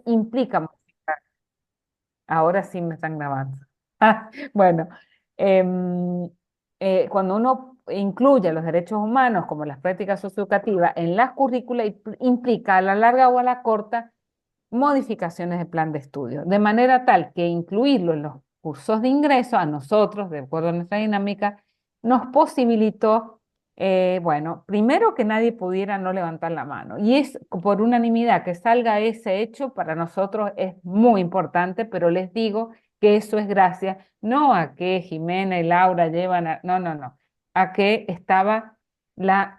implica modificar. Ahora sí me están grabando. Ah, bueno, em, cuando uno incluye los derechos humanos como las prácticas socioeducativas en las currículas, implica a la larga o a la corta modificaciones de plan de estudio, de manera tal que incluirlo en los cursos de ingreso a nosotros, de acuerdo a nuestra dinámica, nos posibilitó, bueno, primero que nadie pudiera no levantar la mano. Y es por unanimidad que salga ese hecho, para nosotros es muy importante, pero les digo que eso es gracias, no a que Jimena y Laura llevan no, no, no, a que estaba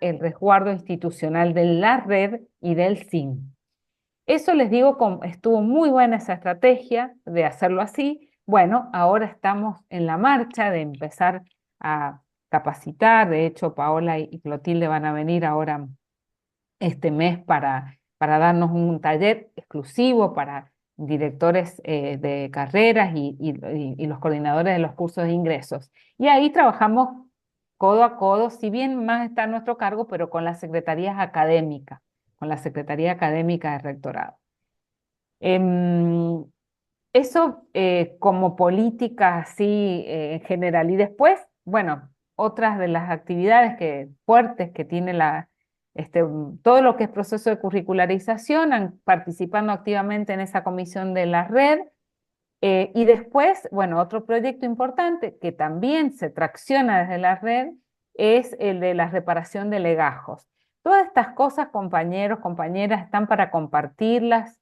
el resguardo institucional de la red y del SIN. Eso les digo, estuvo muy buena esa estrategia de hacerlo así. Bueno, ahora estamos en la marcha de empezar a capacitar. De hecho, Paola y Clotilde van a venir ahora este mes para darnos un taller exclusivo para directores de carreras y los coordinadores de los cursos de ingresos. Y ahí trabajamos codo a codo, si bien más está a nuestro cargo, pero con las secretarías académicas, con la Secretaría Académica de Rectorado. Em, Eso como política así en general. Y después, bueno, otras de las actividades fuertes que tiene todo lo que es proceso de curricularización, participando activamente en esa comisión de la red. Y después, bueno, otro proyecto importante que también se tracciona desde la red es el de la reparación de legajos. Todas estas cosas, compañeros, compañeras, están para compartirlas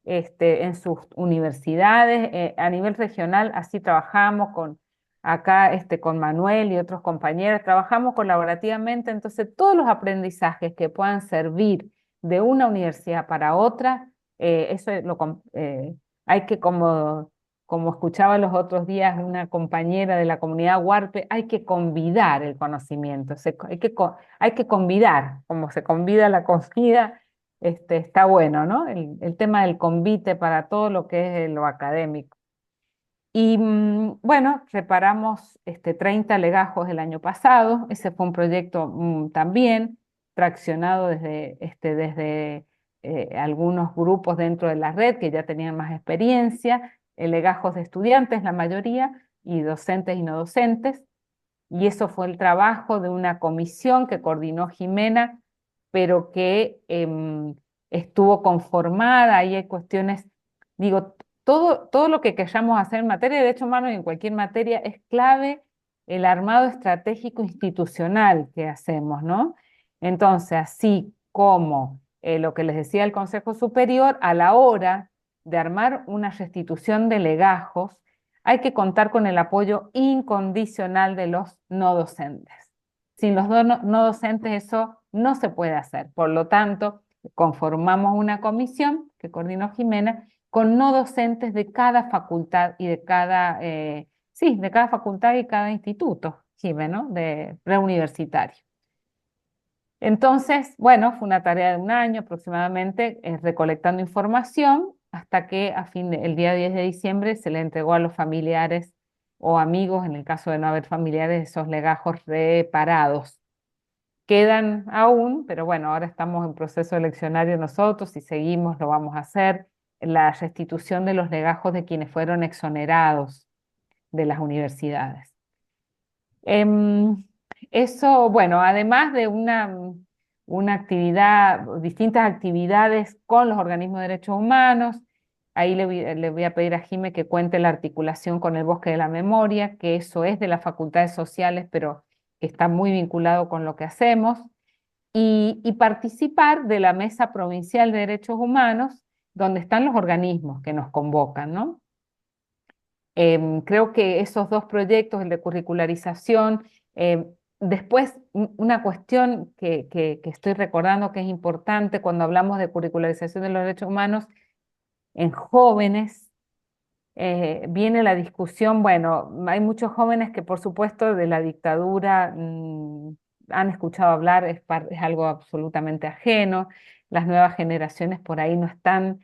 en sus universidades. A nivel regional, así trabajamos acá con Manuel y otros compañeros, trabajamos colaborativamente, entonces todos los aprendizajes que puedan servir de una universidad para otra, eso hay que como escuchaba los otros días una compañera de la comunidad Huarpe, hay que convidar el conocimiento, hay que convidar, como se convida la comida, está bueno, ¿no? El tema del convite para todo lo que es lo académico. Y bueno, reparamos 30 legajos el año pasado. Ese fue un proyecto también traccionado desde algunos grupos dentro de la red que ya tenían más experiencia, legajos de estudiantes, la mayoría, y docentes y no docentes. Y eso fue el trabajo de una comisión que coordinó Jimena, pero que estuvo conformada. Ahí hay cuestiones, digo, todo lo que queramos hacer en materia de derechos humanos y en cualquier materia es clave el armado estratégico institucional que hacemos, ¿no? Entonces, así como lo que les decía el Consejo Superior, a la hora de armar una restitución de legajos, hay que contar con el apoyo incondicional de los no docentes. Sin los no docentes eso no se puede hacer. Por lo tanto, conformamos una comisión que coordinó Jimena con no docentes de cada facultad y sí, de cada facultad y cada instituto, Jimena, ¿no? De preuniversitario. Entonces, bueno, fue una tarea de un año aproximadamente, recolectando información hasta que el día 10 de diciembre se le entregó a los familiares o amigos, en el caso de no haber familiares, esos legajos reparados. Quedan aún, pero bueno, ahora estamos en proceso eleccionario nosotros y seguimos, lo vamos a hacer, la restitución de los legajos de quienes fueron exonerados de las universidades. Em, Eso, bueno, además de una actividad, distintas actividades con los organismos de derechos humanos, ahí le voy a pedir a Jime que cuente la articulación con el Bosque de la Memoria, que eso es de las facultades sociales, pero que está muy vinculado con lo que hacemos, y participar de la Mesa Provincial de Derechos Humanos, donde están los organismos que nos convocan, ¿no? Creo que esos dos proyectos, el de curricularización, después una cuestión que estoy recordando que es importante cuando hablamos de curricularización de los derechos humanos en jóvenes, viene la discusión, bueno, hay muchos jóvenes que por supuesto de la dictadura han escuchado hablar, es algo absolutamente ajeno, las nuevas generaciones por ahí no están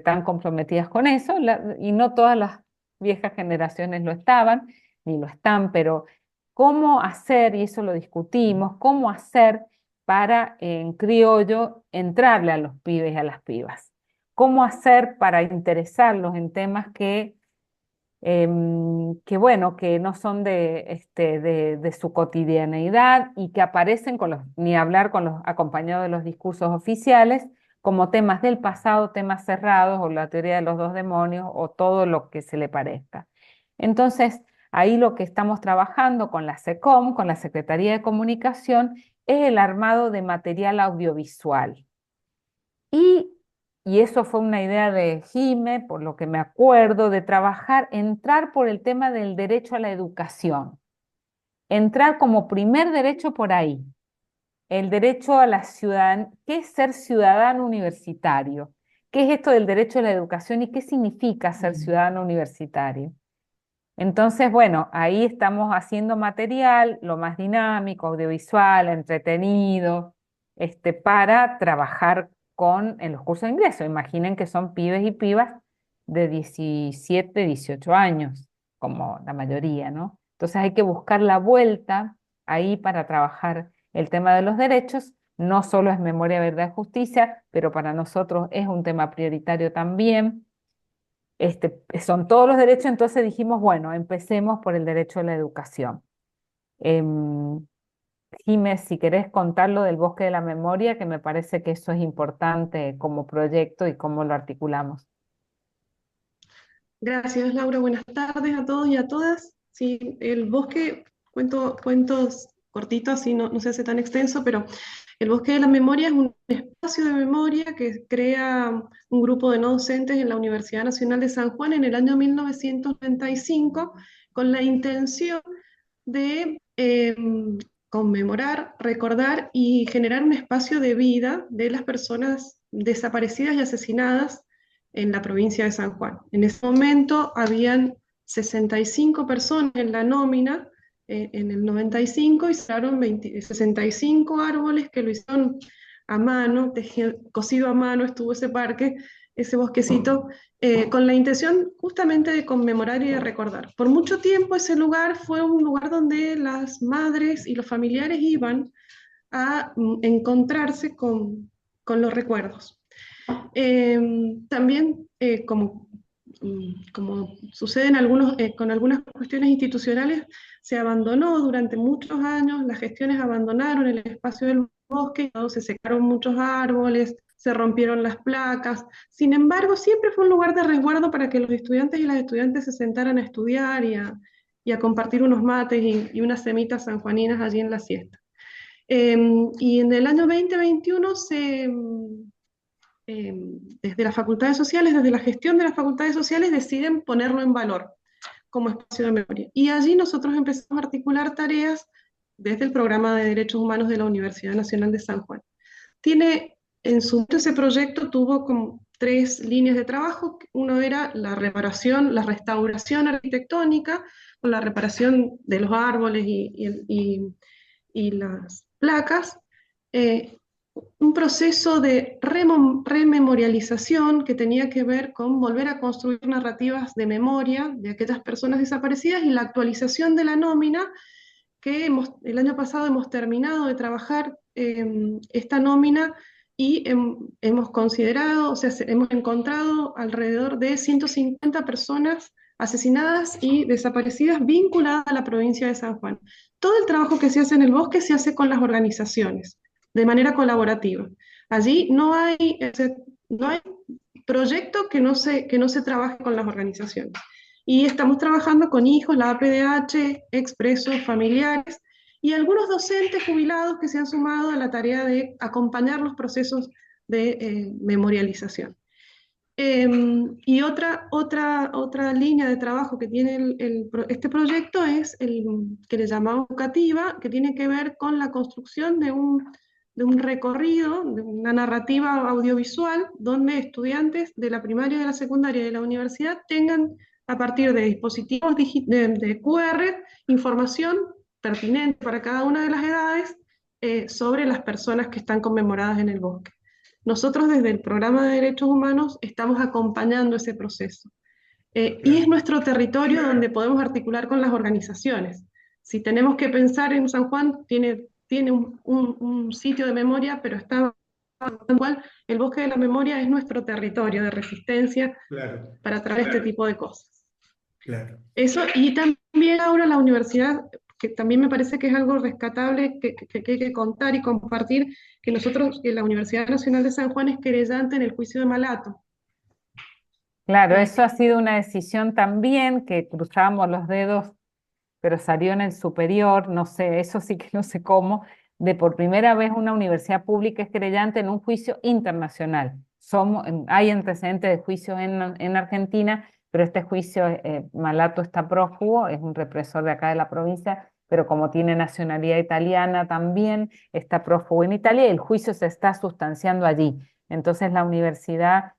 tan comprometidas con eso, y no todas las viejas generaciones lo estaban, ni lo están, pero ¿cómo hacer, y eso lo discutimos, cómo hacer para en criollo entrarle a los pibes y a las pibas? cómo hacer para interesarlos en temas que bueno, que no son de su cotidianeidad y que aparecen ni hablar con los, acompañados de los discursos oficiales, como temas del pasado, temas cerrados, o la teoría de los dos demonios, o todo lo que se le parezca. Entonces, ahí lo que estamos trabajando con la SECOM, con la Secretaría de Comunicación, es el armado de material audiovisual. Y, y eso fue una idea de Jime, por lo que me acuerdo, de trabajar, entrar por el tema del derecho a la educación, entrar como primer derecho por ahí, el derecho a la ciudadanía. ¿Qué es ser ciudadano universitario? ¿Qué es esto del derecho a la educación y qué significa ser ciudadano universitario? Entonces, bueno, ahí estamos haciendo material, lo más dinámico, audiovisual, entretenido, para trabajar en los cursos de ingreso. Imaginen que son pibes y pibas de 17, 18 años, como la mayoría, ¿no? Entonces hay que buscar la vuelta ahí para trabajar el tema de los derechos. No solo es memoria, verdad y justicia, pero para nosotros es un tema prioritario también. Son todos los derechos, entonces dijimos, bueno, empecemos por el derecho a la educación. Em, Jiménez, si querés contar lo del Bosque de la Memoria, que me parece que eso es importante como proyecto y cómo lo articulamos. Gracias, Laura. Buenas tardes a todos y a todas. Sí, el bosque, cuentos cortitos, así no se hace tan extenso, pero el Bosque de la Memoria es un espacio de memoria que crea un grupo de no docentes en la Universidad Nacional de San Juan en el año 1995 con la intención de conmemorar, recordar y generar un espacio de vida de las personas desaparecidas y asesinadas en la provincia de San Juan. En ese momento habían 65 personas en la nómina, en el 95 y se hicieron 65 árboles que lo hicieron a mano, cosido a mano estuvo ese parque, ese bosquecito, con la intención justamente de conmemorar y de recordar. Por mucho tiempo ese lugar fue un lugar donde las madres y los familiares iban a encontrarse con los recuerdos. También, como sucede con algunas cuestiones institucionales, se abandonó durante muchos años, las gestiones abandonaron el espacio del bosque, se secaron muchos árboles, se rompieron las placas. Sin embargo, siempre fue un lugar de resguardo para que los estudiantes y las estudiantes se sentaran a estudiar y a compartir unos mates y unas semitas sanjuaninas allí en la siesta. Y en el año 2021 desde las facultades sociales, desde la gestión de las facultades sociales, deciden ponerlo en valor como espacio de memoria. Y allí nosotros empezamos a articular tareas desde el programa de Derechos Humanos de la Universidad Nacional de San Juan. Ese proyecto tuvo como tres líneas de trabajo. Uno era la reparación, la restauración arquitectónica, con la reparación de los árboles y las placas. Eh, un proceso de rememorialización que tenía que ver con volver a construir narrativas de memoria de aquellas personas desaparecidas y la actualización de la nómina que el año pasado hemos terminado de trabajar esta nómina y hemos considerado, o sea, hemos encontrado alrededor de 150 personas asesinadas y desaparecidas vinculadas a la provincia de San Juan. Todo el trabajo que se hace en el bosque se hace con las organizaciones, de manera colaborativa. Allí no hay proyecto que no se trabaje con las organizaciones. Y estamos trabajando con hijos, la APDH, expresos, familiares y algunos docentes jubilados que se han sumado a la tarea de acompañar los procesos de memorialización. Y otra línea de trabajo que tiene este proyecto es el que le llamamos educativa, que tiene que ver con la construcción de un recorrido, de una narrativa audiovisual, donde estudiantes de la primaria, de la secundaria y de la universidad tengan, a partir de dispositivos de QR, información pertinente para cada una de las edades sobre las personas que están conmemoradas en el bosque. Nosotros desde el Programa de Derechos Humanos estamos acompañando ese proceso. Y es nuestro territorio donde podemos articular con las organizaciones. Si tenemos que pensar en San Juan, tiene un sitio de memoria, pero está el cual el bosque de la memoria es nuestro territorio de resistencia Claro, para traer este tipo de cosas. claro, Eso, y también ahora la universidad, que también me parece que es algo rescatable que hay que contar y compartir, que nosotros, que la Universidad Nacional de San Juan es querellante en el juicio de Malato. Claro, eso ha sido una decisión también que cruzábamos los dedos, pero salió en el superior, no sé, eso sí que no sé cómo, de por primera vez una universidad pública es querellante en un juicio internacional. Hay antecedentes de juicios en Argentina, pero este juicio, Malato está prófugo, es un represor de acá de la provincia, pero como tiene nacionalidad italiana también, está prófugo en Italia y el juicio se está sustanciando allí. Entonces la universidad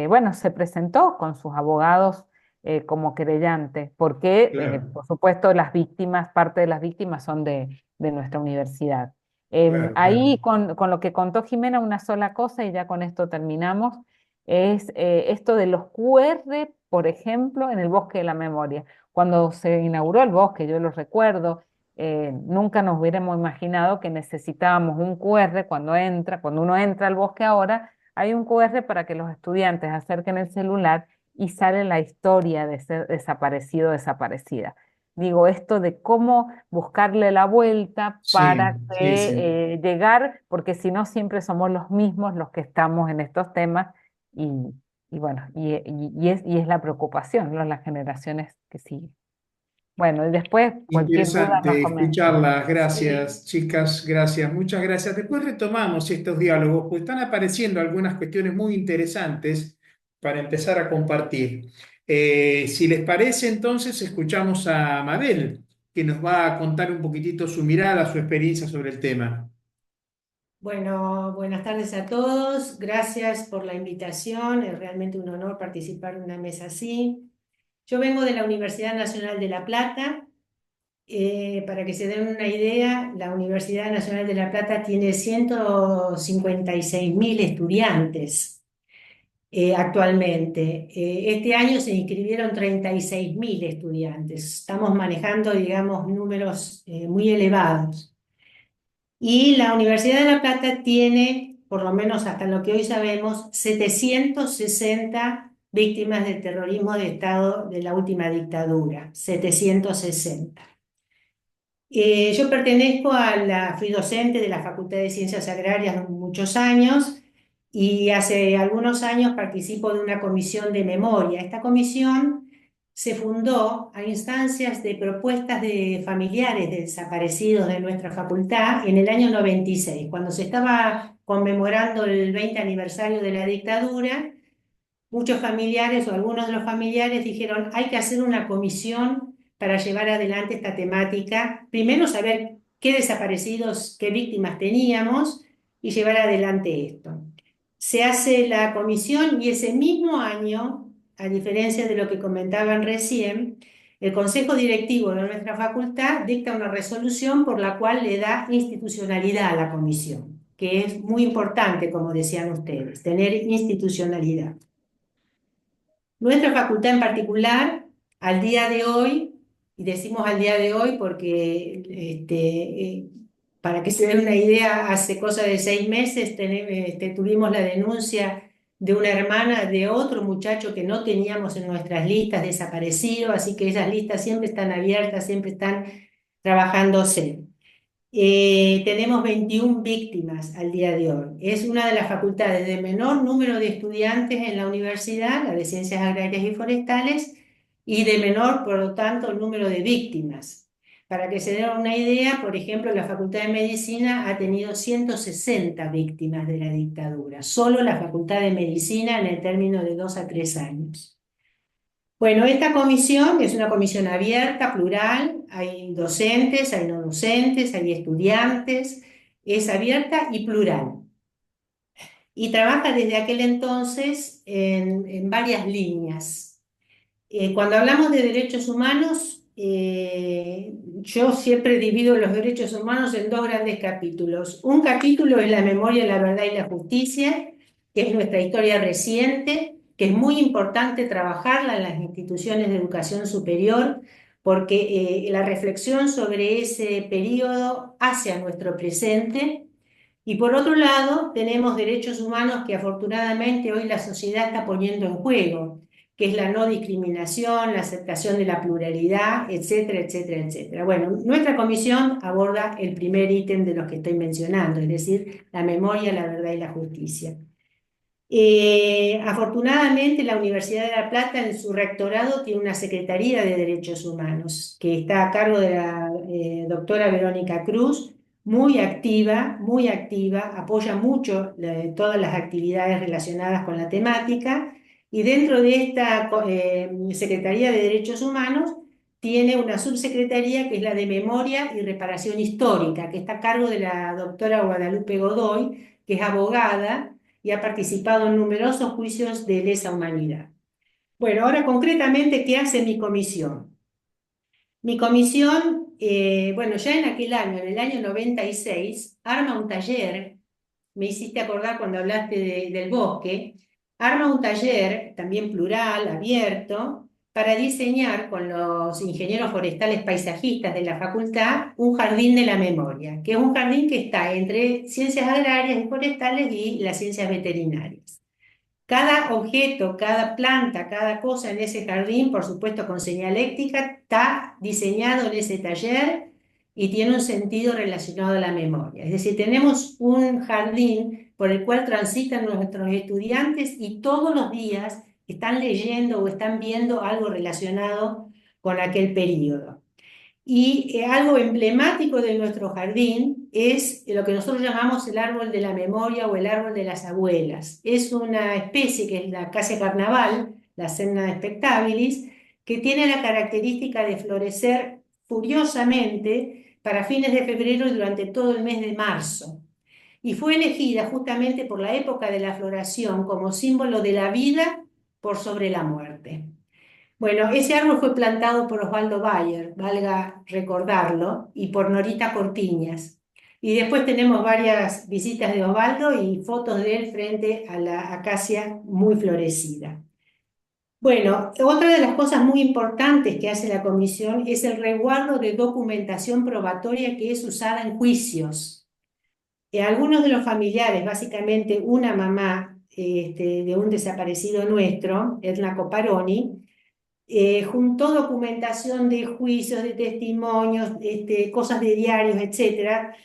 bueno, se presentó con sus abogados como querellante, porque claro, por supuesto las víctimas, parte de las víctimas son de nuestra universidad. claro, claro. Ahí con lo que contó Jimena, una sola cosa, y ya con esto terminamos, es esto de los QR, por ejemplo, en el Bosque de la Memoria. Cuando se inauguró el bosque, yo lo recuerdo, nunca nos hubiéramos imaginado que necesitábamos un QR cuando uno entra al bosque ahora, hay un QR para que los estudiantes acerquen el celular y sale la historia de ese desaparecido o desaparecida. Digo, esto de cómo buscarle la vuelta Sí, para sí, sí. llegar, porque si no siempre somos los mismos los que estamos en estos temas y, y bueno, y es la preocupación, ¿no? Las generaciones que siguen. Bueno, y después cualquier duda nos Interesante comentan. escucharlas. Gracias, chicas, gracias, muchas gracias. Después retomamos estos diálogos, pues están apareciendo algunas cuestiones muy interesantes para empezar a compartir. Si les parece, entonces escuchamos a Mabel, que nos va a contar un poquitito su mirada, su experiencia sobre el tema. Bueno, buenas tardes a todos. Gracias por la invitación. Es realmente un honor participar en una mesa así. Yo vengo de la Universidad Nacional de La Plata. Para que se den una idea, la Universidad Nacional de La Plata tiene 156.000 estudiantes actualmente. Este año se inscribieron 36.000 estudiantes. Estamos manejando, digamos, números muy elevados. Y la Universidad de La Plata tiene, por lo menos hasta lo que hoy sabemos, 760 víctimas de terrorismo de Estado de la última dictadura, 760. Yo pertenezco fui docente de la Facultad de Ciencias Agrarias muchos años y hace algunos años participo de una comisión de memoria. Esta comisión se fundó a instancias de propuestas de familiares de desaparecidos de nuestra facultad en el año 96, cuando se estaba conmemorando el 20 aniversario de la dictadura. Muchos familiares o algunos de los familiares dijeron, hay que hacer una comisión para llevar adelante esta temática. Primero saber qué desaparecidos, qué víctimas teníamos y llevar adelante esto. Se hace la comisión y ese mismo año, a diferencia de lo que comentaban recién, el Consejo Directivo de nuestra facultad dicta una resolución por la cual le da institucionalidad a la comisión, que es muy importante, como decían ustedes, tener institucionalidad. Nuestra facultad en particular, al día de hoy, y decimos al día de hoy porque, para que se den una idea, hace cosa de 6 meses tuvimos la denuncia de una hermana de otro muchacho que no teníamos en nuestras listas desaparecido, así que esas listas siempre están abiertas, siempre están trabajándose. Tenemos 21 víctimas al día de hoy. Es una de las facultades de menor número de estudiantes en la universidad, la de Ciencias Agrarias y Forestales, y de menor, por lo tanto, número de víctimas. Para que se den una idea, por ejemplo, la Facultad de Medicina ha tenido 160 víctimas de la dictadura, solo la Facultad de Medicina en el término de 2 a 3 años. Bueno, esta comisión es una comisión abierta, plural, hay docentes, hay no docentes, hay estudiantes, es abierta y plural. Y trabaja desde aquel entonces en varias líneas. Cuando hablamos de derechos humanos, yo siempre divido los derechos humanos en dos grandes capítulos. Un capítulo es la memoria, la verdad y la justicia, que es nuestra historia reciente, que es muy importante trabajarla en las instituciones de educación superior, porque la reflexión sobre ese periodo hace a nuestro presente. Y por otro lado, tenemos derechos humanos que afortunadamente hoy la sociedad está poniendo en juego, que es la no discriminación, la aceptación de la pluralidad, etcétera, etcétera, etcétera. Bueno, nuestra comisión aborda el primer ítem de los que estoy mencionando, es decir, la memoria, la verdad y la justicia. Afortunadamente, la Universidad de La Plata en su rectorado tiene una Secretaría de Derechos Humanos que está a cargo de la doctora Verónica Cruz, muy activa, apoya mucho todas las actividades relacionadas con la temática y dentro de esta Secretaría de Derechos Humanos tiene una subsecretaría que es la de Memoria y Reparación Histórica, que está a cargo de la doctora Guadalupe Godoy, que es abogada y ha participado en numerosos juicios de lesa humanidad. Bueno, ahora concretamente, ¿qué hace mi comisión? Mi comisión, bueno, ya en aquel año, en el año 96, arma un taller, me hiciste acordar cuando hablaste del bosque, arma un taller, también plural, abierto, para diseñar con los ingenieros forestales paisajistas de la facultad un jardín de la memoria, que es un jardín que está entre ciencias agrarias y forestales y las ciencias veterinarias. Cada objeto, cada planta, cada cosa en ese jardín, por supuesto con señaléctica, está diseñado en ese taller y tiene un sentido relacionado a la memoria. Es decir, tenemos un jardín por el cual transitan nuestros estudiantes y todos los días están leyendo o están viendo algo relacionado con aquel periodo. Y algo emblemático de nuestro jardín es lo que nosotros llamamos el árbol de la memoria o el árbol de las abuelas. Es una especie que es la Acacia carnaval, la Senna spectabilis, que tiene la característica de florecer furiosamente para fines de febrero y durante todo el mes de marzo. Y fue elegida justamente por la época de la floración como símbolo de la vida por sobre la muerte. Bueno, ese árbol fue plantado por Osvaldo Bayer, valga recordarlo, y por Norita Cortiñas. Y después tenemos varias visitas de Osvaldo y fotos de él frente a la acacia muy florecida. Bueno, otra de las cosas muy importantes que hace la comisión es el resguardo de documentación probatoria que es usada en juicios. Algunos de los familiares, básicamente una mamá de un desaparecido nuestro, Edna Coparoni, juntó documentación de juicios, de testimonios, cosas de diarios, etc.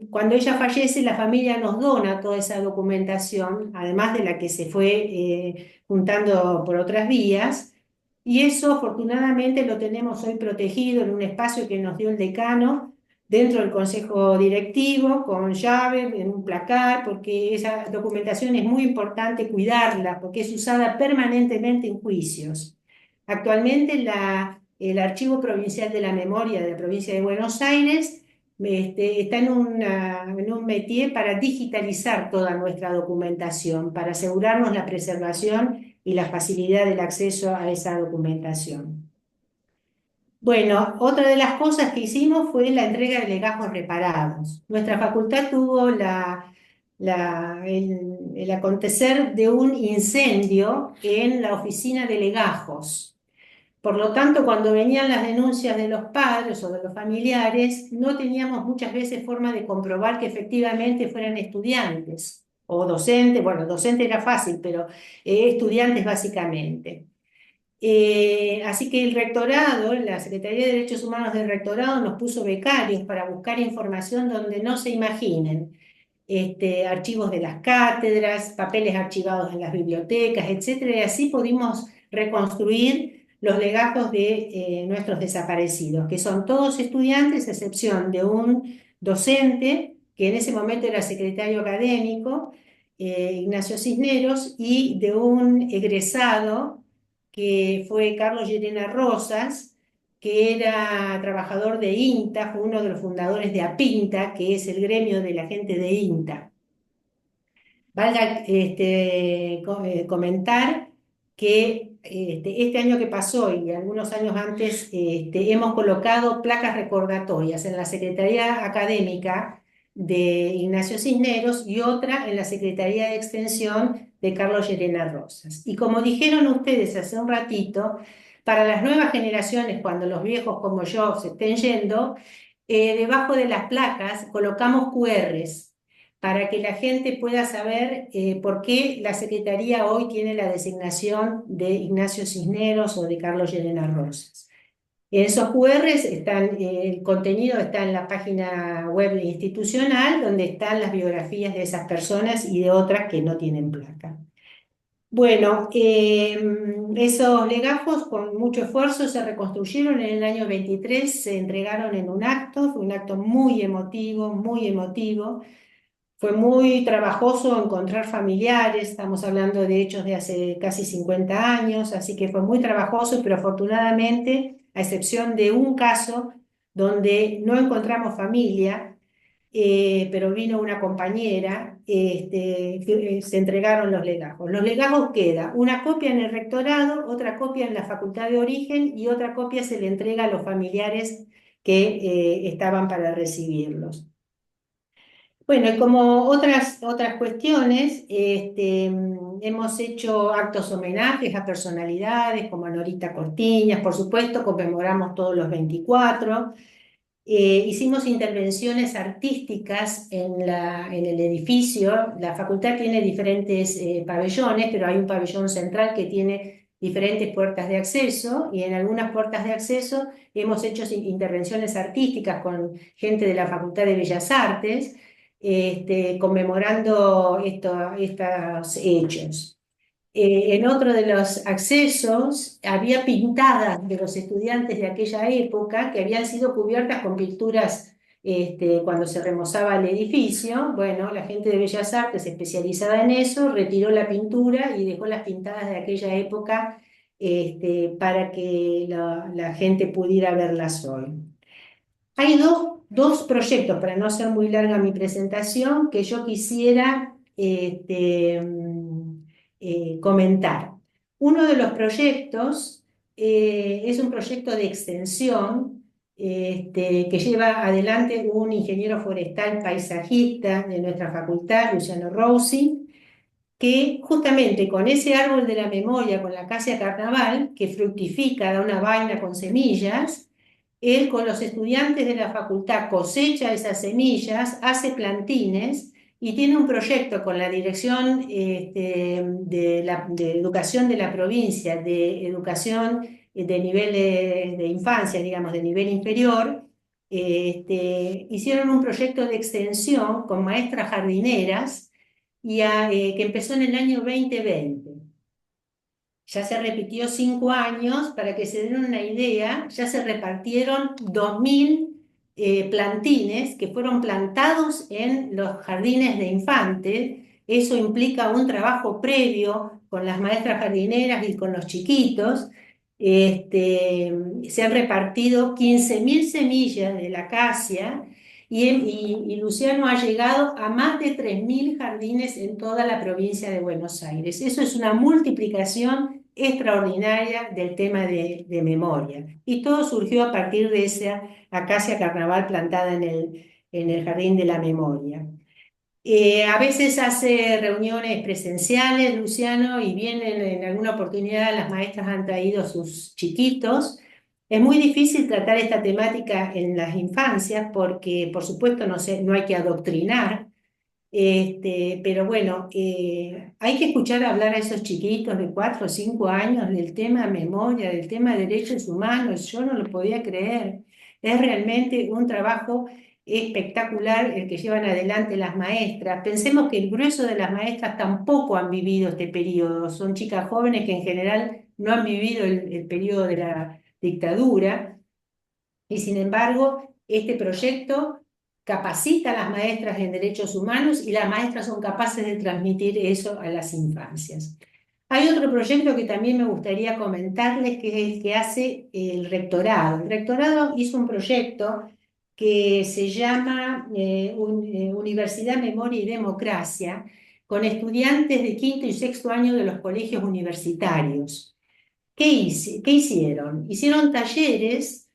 Cuando ella fallece, la familia nos dona toda esa documentación, además de la que se fue juntando por otras vías, y eso afortunadamente lo tenemos hoy protegido en un espacio que nos dio el decano, dentro del consejo directivo, con llave, en un placar, porque esa documentación es muy importante cuidarla, porque es usada permanentemente en juicios. Actualmente el Archivo Provincial de la Memoria de la provincia de Buenos Aires está en un métier para digitalizar toda nuestra documentación, para asegurarnos la preservación y la facilidad del acceso a esa documentación. Bueno, otra de las cosas que hicimos fue la entrega de legajos reparados. Nuestra facultad tuvo el acontecer de un incendio en la oficina de legajos. Por lo tanto, cuando venían las denuncias de los padres o de los familiares, no teníamos muchas veces forma de comprobar que efectivamente fueran estudiantes o docentes. Bueno, docente era fácil, pero estudiantes básicamente. Así que el rectorado, la Secretaría de Derechos Humanos del rectorado nos puso becarios para buscar información donde no se imaginen. Archivos de las cátedras, papeles archivados en las bibliotecas, etc. Y así pudimos reconstruir los legajos de nuestros desaparecidos, que son todos estudiantes, a excepción de un docente, que en ese momento era secretario académico, Ignacio Cisneros, y de un egresado, que fue Carlos Llerena Rosas, que era trabajador de INTA, fue uno de los fundadores de APINTA, que es el gremio de la gente de INTA. Valga comentar que este año que pasó y algunos años antes hemos colocado placas recordatorias en la Secretaría Académica de Ignacio Cisneros y otra en la Secretaría de Extensión de Carlos Llerena Rosas. Y como dijeron ustedes hace un ratito, para las nuevas generaciones, cuando los viejos como yo se estén yendo, debajo de las placas colocamos QRs para que la gente pueda saber por qué la Secretaría hoy tiene la designación de Ignacio Cisneros o de Carlos Llerena Rosas. En esos QRs están, el contenido está en la página web institucional, donde están las biografías de esas personas y de otras que no tienen placa. Bueno, esos legajos con mucho esfuerzo se reconstruyeron en el año 23, se entregaron en un acto, fue un acto muy emotivo, muy emotivo. Fue muy trabajoso encontrar familiares, estamos hablando de hechos de hace casi 50 años, así que fue muy trabajoso, pero afortunadamente, a excepción de un caso donde no encontramos familia, pero vino una compañera, se entregaron los legajos. Los legajos queda una copia en el rectorado, otra copia en la facultad de origen y otra copia se le entrega a los familiares que estaban para recibirlos. Bueno, y como otras cuestiones, hemos hecho actos homenajes a personalidades como Norita Cortiñas, por supuesto, conmemoramos todos los 24. Hicimos intervenciones artísticas en el edificio. La facultad tiene diferentes pabellones, pero hay un pabellón central que tiene diferentes puertas de acceso y en algunas puertas de acceso hemos hecho intervenciones artísticas con gente de la Facultad de Bellas Artes, conmemorando estos hechos. En otro de los accesos había pintadas de los estudiantes de aquella época que habían sido cubiertas con pinturas cuando se remozaba el edificio. Bueno, la gente de Bellas Artes especializada en eso retiró la pintura y dejó las pintadas de aquella época para que la gente pudiera verlas hoy. Hay dos proyectos, para no hacer muy larga mi presentación, que yo quisiera comentar. Uno de los proyectos es un proyecto de extensión que lleva adelante un ingeniero forestal paisajista de nuestra facultad, Luciano Rossi, que justamente con ese árbol de la memoria, con la acacia carnaval, que fructifica, da una vaina con semillas, él con los estudiantes de la facultad cosecha esas semillas, hace plantines y tiene un proyecto con la Dirección de Educación de la provincia, de educación de nivel de infancia, digamos, de nivel inferior. Hicieron un proyecto de extensión con maestras jardineras que empezó en el año 2020. Ya se repitió 5 años, para que se den una idea, ya se repartieron 2000 plantines que fueron plantados en los jardines de infantes. Eso implica un trabajo previo con las maestras jardineras y con los chiquitos. Se han repartido 15.000 semillas de la acacia y Luciano ha llegado a más de 3.000 jardines en toda la provincia de Buenos Aires. Eso es una multiplicación extraordinaria del tema de memoria. Y todo surgió a partir de esa acacia carnaval plantada en el Jardín de la Memoria. A veces hace reuniones presenciales, Luciano, y vienen en alguna oportunidad, las maestras han traído sus chiquitos. Es muy difícil tratar esta temática en las infancias porque, por supuesto, no hay que adoctrinar, pero bueno, hay que escuchar hablar a esos chiquitos de 4 o 5 años del tema memoria, del tema derechos humanos. Yo no lo podía creer. Es realmente un trabajo espectacular el que llevan adelante las maestras. Pensemos que el grueso de las maestras tampoco han vivido este periodo. Son chicas jóvenes que en general no han vivido el periodo de la dictadura. Y sin embargo, este proyecto capacita a las maestras en derechos humanos y las maestras son capaces de transmitir eso a las infancias. Hay otro proyecto que también me gustaría comentarles, que es el que hace el rectorado. El rectorado hizo un proyecto que se llama Universidad, Memoria y Democracia, con estudiantes de 5º y 6º año de los colegios universitarios. ¿Qué hicieron? Hicieron talleres.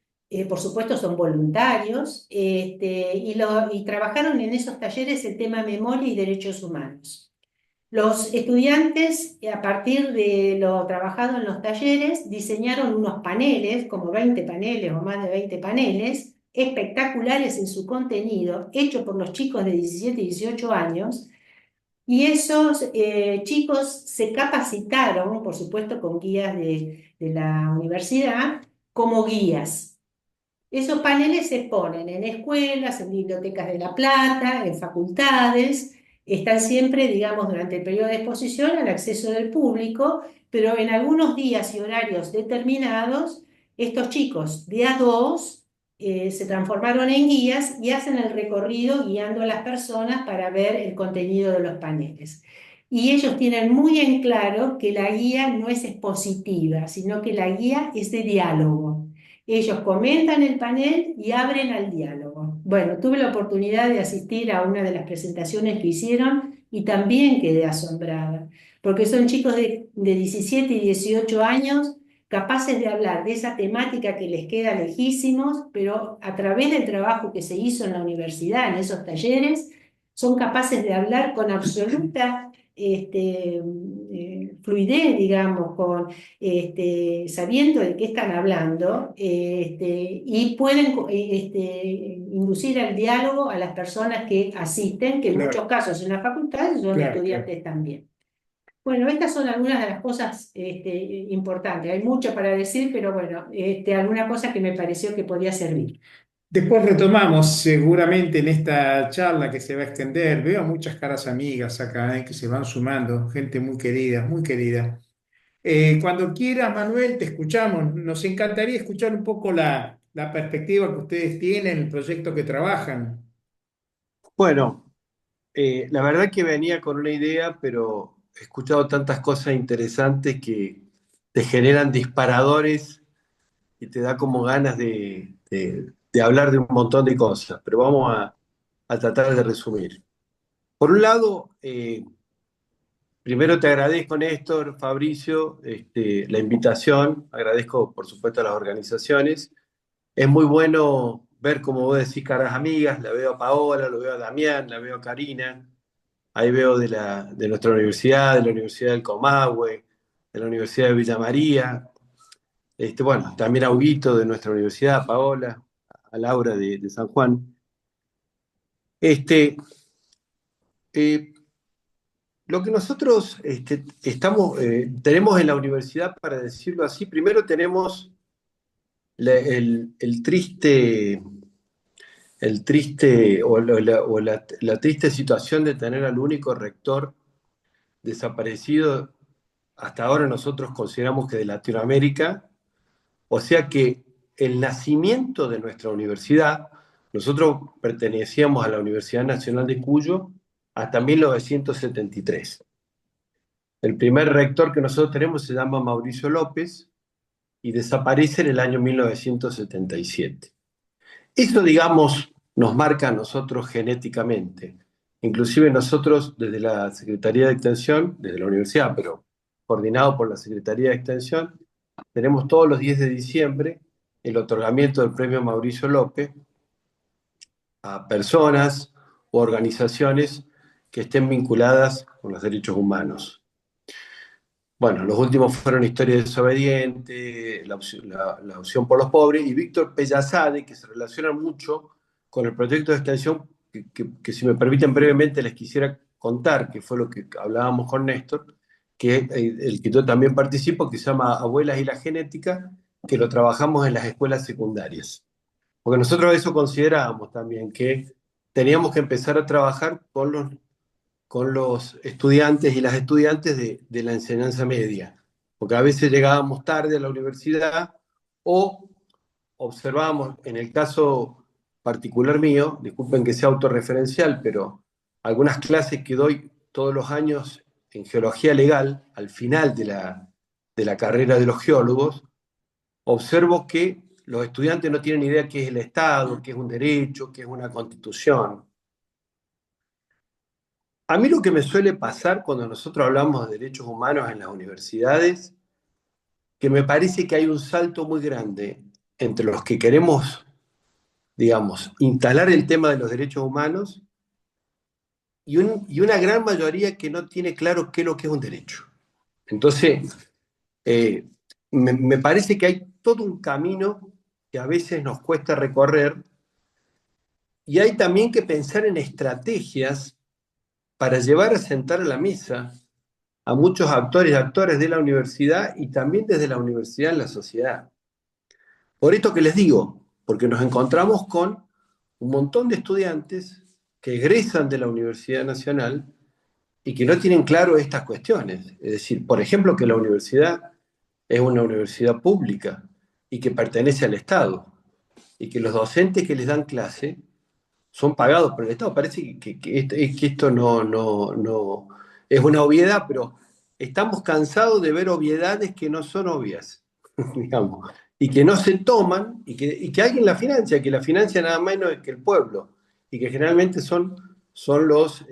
Por supuesto son voluntarios, y trabajaron en esos talleres el tema memoria y derechos humanos. Los estudiantes, a partir de lo trabajado en los talleres, diseñaron unos paneles, como 20 paneles o más de 20 paneles, espectaculares en su contenido, hecho por los chicos de 17 y 18 años, y esos chicos se capacitaron, por supuesto con guías de la universidad, como guías. Esos paneles se ponen en escuelas, en bibliotecas de La Plata, en facultades, están siempre, digamos, durante el periodo de exposición al acceso del público, pero en algunos días y horarios determinados, estos chicos de A2 se transformaron en guías y hacen el recorrido guiando a las personas para ver el contenido de los paneles. Y ellos tienen muy en claro que la guía no es expositiva, sino que la guía es de diálogo. Ellos comentan el panel y abren al diálogo. Bueno, tuve la oportunidad de asistir a una de las presentaciones que hicieron y también quedé asombrada, porque son chicos de 17 y 18 años capaces de hablar de esa temática que les queda lejísimos, pero a través del trabajo que se hizo en la universidad, en esos talleres, son capaces de hablar con absoluta fluidez, digamos, sabiendo de qué están hablando, y pueden inducir al diálogo a las personas que asisten, que en Claro, muchos casos en la facultad son claro, claro. estudiantes también. Bueno, estas son algunas de las cosas importantes. Hay mucho para decir, pero bueno, alguna cosa que me pareció que podía servir. Después retomamos seguramente en esta charla que se va a extender. Veo muchas caras amigas acá, que se van sumando, gente muy querida, muy querida. Cuando quieras, Manuel, te escuchamos. Nos encantaría escuchar un poco la perspectiva que ustedes tienen, el proyecto que trabajan. Bueno, la verdad que venía con una idea, pero he escuchado tantas cosas interesantes que te generan disparadores y te da como ganas de hablar de un montón de cosas, pero vamos a tratar de resumir. Por un lado, primero te agradezco, Néstor, Fabricio, la invitación, agradezco por supuesto a las organizaciones. Es muy bueno ver, como vos decís, caras amigas, la veo a Paola, lo veo a Damián, la veo a Karina. Ahí veo de nuestra universidad, de la Universidad del Comahue, de la Universidad de Villa María, bueno, también a Huguito de nuestra universidad, a Paola, a Laura de San Juan. Este, eh, lo que nosotros tenemos en la universidad, para decirlo así, primero tenemos el triste, la triste situación de tener al único rector desaparecido hasta ahora nosotros consideramos que de Latinoamérica, o sea que el nacimiento de nuestra universidad, nosotros pertenecíamos a la Universidad Nacional de Cuyo hasta 1973. El primer rector que nosotros tenemos se llama Mauricio López y desaparece en el año 1977. Eso, digamos, nos marca a nosotros genéticamente. Inclusive nosotros desde la Secretaría de Extensión, desde la universidad, pero coordinado por la Secretaría de Extensión, tenemos todos los 10 de diciembre el otorgamiento del premio Mauricio López a personas o organizaciones que estén vinculadas con los derechos humanos. Bueno, los últimos fueron Historia Desobediente, la opción por los pobres, y Víctor Pellasade, que se relacionan mucho con el proyecto de extensión que si me permiten brevemente les quisiera contar, que fue lo que hablábamos con Néstor, que es el que yo también participo, que se llama Abuelas y la Genética, que lo trabajamos en las escuelas secundarias. Porque nosotros eso considerábamos también, que teníamos que empezar a trabajar con los estudiantes y las estudiantes de la enseñanza media, porque a veces llegábamos tarde a la universidad o observábamos, en el caso particular mío, disculpen que sea autorreferencial, pero algunas clases que doy todos los años en geología legal, al final de la carrera de los geólogos, observo que los estudiantes no tienen idea qué es el Estado, qué es un derecho, qué es una constitución. A mí lo que me suele pasar cuando nosotros hablamos de derechos humanos en las universidades, que me parece que hay un salto muy grande entre los que queremos, digamos, instalar el tema de los derechos humanos y una gran mayoría que no tiene claro qué es lo que es un derecho. Entonces, me parece que hay todo un camino que a veces nos cuesta recorrer y hay también que pensar en estrategias para llevar a sentar a la mesa a muchos actores y actores de la universidad y también desde la universidad en la sociedad. Por esto que les digo, porque nos encontramos con un montón de estudiantes que egresan de la Universidad Nacional y que no tienen claro estas cuestiones. Es decir, por ejemplo, que la universidad es una universidad pública y que pertenece al Estado y que los docentes que les dan clase son pagados por el Estado. Parece que esto no es una obviedad, pero estamos cansados de ver obviedades que no son obvias, digamos, y que no se toman y que alguien la financia, que la financia nada menos que el pueblo, y que generalmente son los,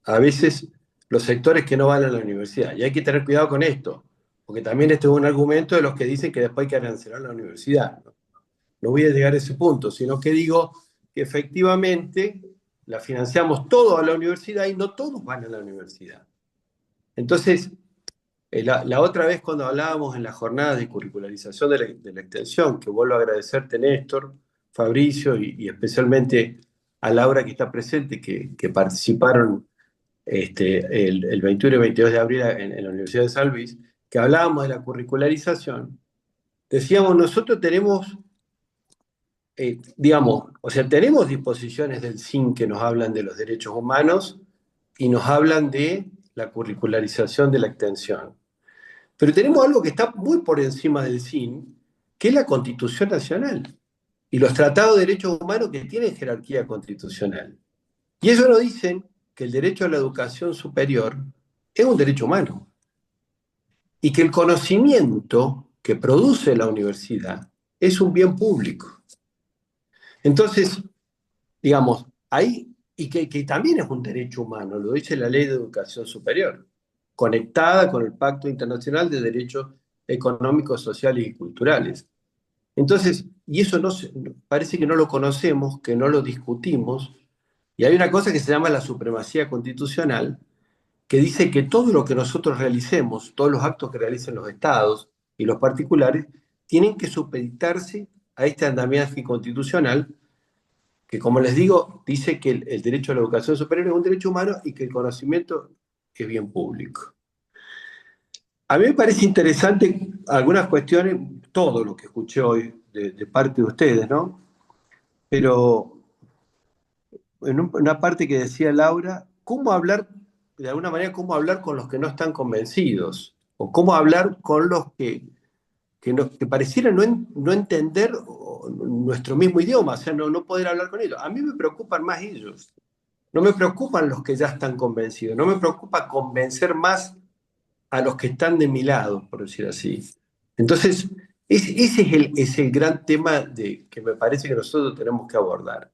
a veces, los sectores que no van a la universidad. Y hay que tener cuidado con esto, porque también este es un argumento de los que dicen que después hay que arancelar la universidad. No voy a llegar a ese punto, sino que digo que efectivamente la financiamos todo a la universidad y no todos van a la universidad. Entonces, la otra vez cuando hablábamos en las jornadas de curricularización de la extensión, que vuelvo a agradecerte, Néstor, Fabricio y especialmente a Laura que está presente, que participaron el 21 y 22 de abril en la Universidad de San Luis, que hablábamos de la curricularización, decíamos, nosotros tenemos, digamos, o sea, tenemos disposiciones del SIN que nos hablan de los derechos humanos y nos hablan de la curricularización de la extensión. Pero tenemos algo que está muy por encima del SIN, que es la Constitución Nacional y los tratados de derechos humanos que tienen jerarquía constitucional. Y ellos nos dicen que el derecho a la educación superior es un derecho humano y que el conocimiento que produce la universidad es un bien público. Entonces, digamos, ahí, y que también es un derecho humano, lo dice la Ley de Educación Superior, conectada con el Pacto Internacional de Derechos Económicos, Sociales y Culturales. Entonces, y eso parece que no lo conocemos, que no lo discutimos, y hay una cosa que se llama la supremacía constitucional, que dice que todo lo que nosotros realicemos, todos los actos que realicen los estados y los particulares, tienen que supeditarse a este andamiaje constitucional que, como les digo, dice que el derecho a la educación superior es un derecho humano y que el conocimiento es bien público. A mí me parece interesante algunas cuestiones, todo lo que escuché hoy de parte de ustedes, ¿no? Pero en una parte que decía Laura, ¿cómo hablar, de alguna manera, cómo hablar con los que no están convencidos? O cómo hablar con los que parecieran no entender nuestro mismo idioma, o sea, no poder hablar con ellos. A mí me preocupan más ellos. No me preocupan los que ya están convencidos. No me preocupa convencer más a los que están de mi lado, por decir así. Entonces, ese es el gran tema que me parece que nosotros tenemos que abordar.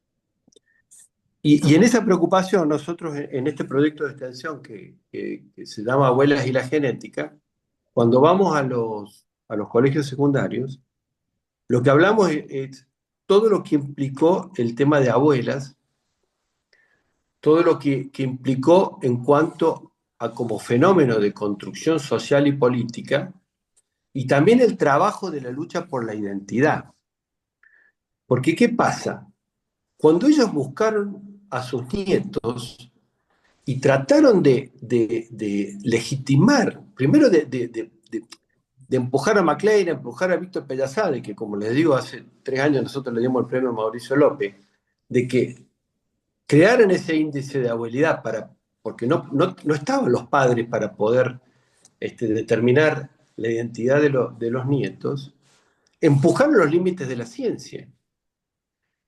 Y en esa preocupación, nosotros en este proyecto de extensión que se llama Abuelas y la Genética, cuando vamos a los colegios secundarios, lo que hablamos es todo lo que implicó el tema de abuelas, todo lo que implicó en cuanto a como fenómeno de construcción social y política, y también el trabajo de la lucha por la identidad. Porque, ¿qué pasa? Cuando ellos buscaron a sus nietos y trataron de legitimar, primero de empujar a McLean, empujar a Víctor Pellazade, que como les digo, hace 3 años nosotros le dimos el premio a Mauricio López, de que crearan ese índice de abuelidad porque no estaban los padres para poder determinar la identidad de los nietos, empujaron los límites de la ciencia.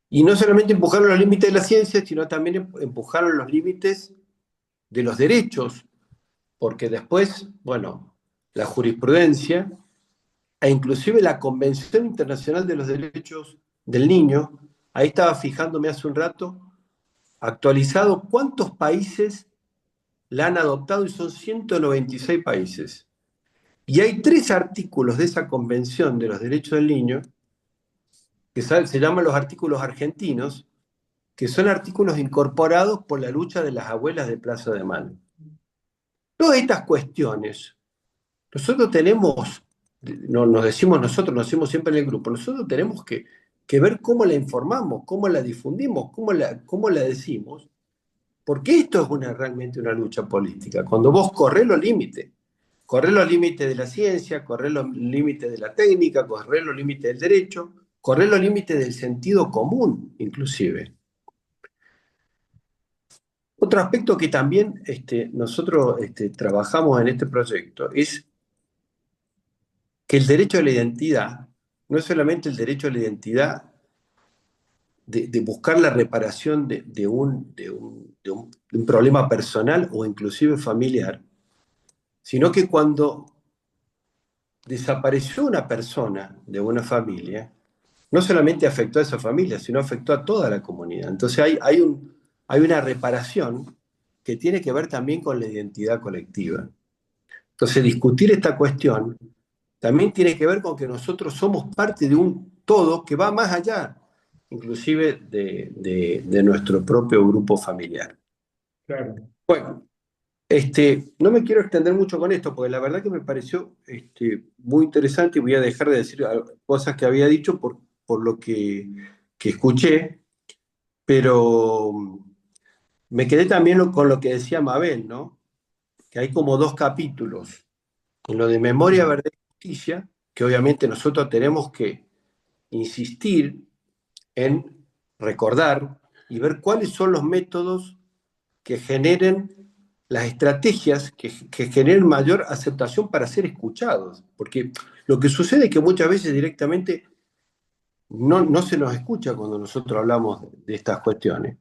Y no solamente empujaron los límites de la ciencia, sino también empujaron los límites de los derechos, porque después, bueno, la jurisprudencia e inclusive la Convención Internacional de los Derechos del Niño, ahí estaba fijándome hace un rato, actualizado cuántos países la han adoptado y son 196 países. Y hay 3 artículos de esa Convención de los Derechos del Niño, que se llaman los artículos argentinos, que son artículos incorporados por la lucha de las abuelas de Plaza de Mayo. Todas estas cuestiones, nosotros tenemos, nos decimos siempre en el grupo, nosotros tenemos que que ver cómo la informamos, cómo la difundimos, cómo la decimos, porque esto es realmente una lucha política. Cuando vos corrés los límites de la ciencia, corrés los límites de la técnica, corrés los límites del derecho, corrés los límites del sentido común, inclusive. Otro aspecto que también nosotros trabajamos en este proyecto es que el derecho a la identidad no es solamente el derecho a la identidad de buscar la reparación de un problema personal o inclusive familiar, sino que cuando desapareció una persona de una familia, no solamente afectó a esa familia, sino afectó a toda la comunidad. Entonces hay una reparación que tiene que ver también con la identidad colectiva. Entonces discutir esta cuestión también tiene que ver con que nosotros somos parte de un todo que va más allá, inclusive de nuestro propio grupo familiar. Claro. Bueno, no me quiero extender mucho con esto, porque la verdad que me pareció muy interesante y voy a dejar de decir cosas que había dicho por lo que escuché, pero me quedé también con lo que decía Mabel, ¿no? Que hay como dos capítulos, en lo de memoria, verdad y justicia, que obviamente nosotros tenemos que insistir en recordar y ver cuáles son los métodos que generen las estrategias que generen mayor aceptación para ser escuchados. Porque lo que sucede es que muchas veces directamente no se nos escucha cuando nosotros hablamos de estas cuestiones.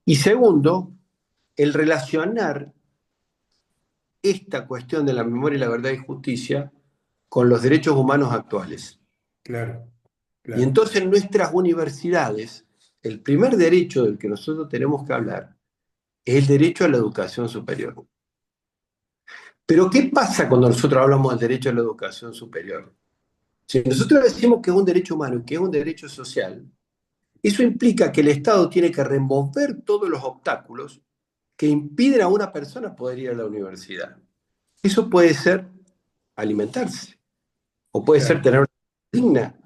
Y segundo, el relacionar esta cuestión de la memoria, la verdad y justicia con los derechos humanos actuales. Claro, Y claro. entonces en nuestras universidades, el primer derecho del que nosotros tenemos que hablar es el derecho a la educación superior. Pero ¿qué pasa cuando nosotros hablamos del derecho a la educación superior? Si nosotros decimos que es un derecho humano y que es un derecho social, eso implica que el Estado tiene que remover todos los obstáculos que impiden a una persona poder ir a la universidad. Eso puede ser alimentarse, o puede ser Claro. tener una vida digna,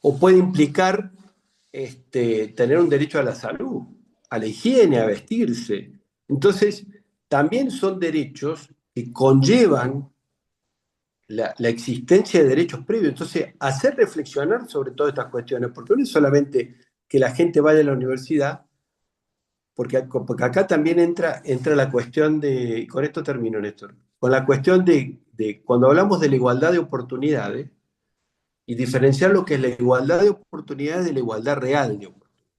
o puede implicar tener un derecho a la salud, a la higiene, a vestirse. Entonces, también son derechos que conllevan la existencia de derechos previos. Entonces, hacer reflexionar sobre todas estas cuestiones, porque no es solamente que la gente vaya a la universidad, porque acá también entra la cuestión de, y con esto termino, Néstor, con la cuestión de cuando hablamos de la igualdad de oportunidades, y diferenciar lo que es la igualdad de oportunidades de la igualdad real de oportunidades.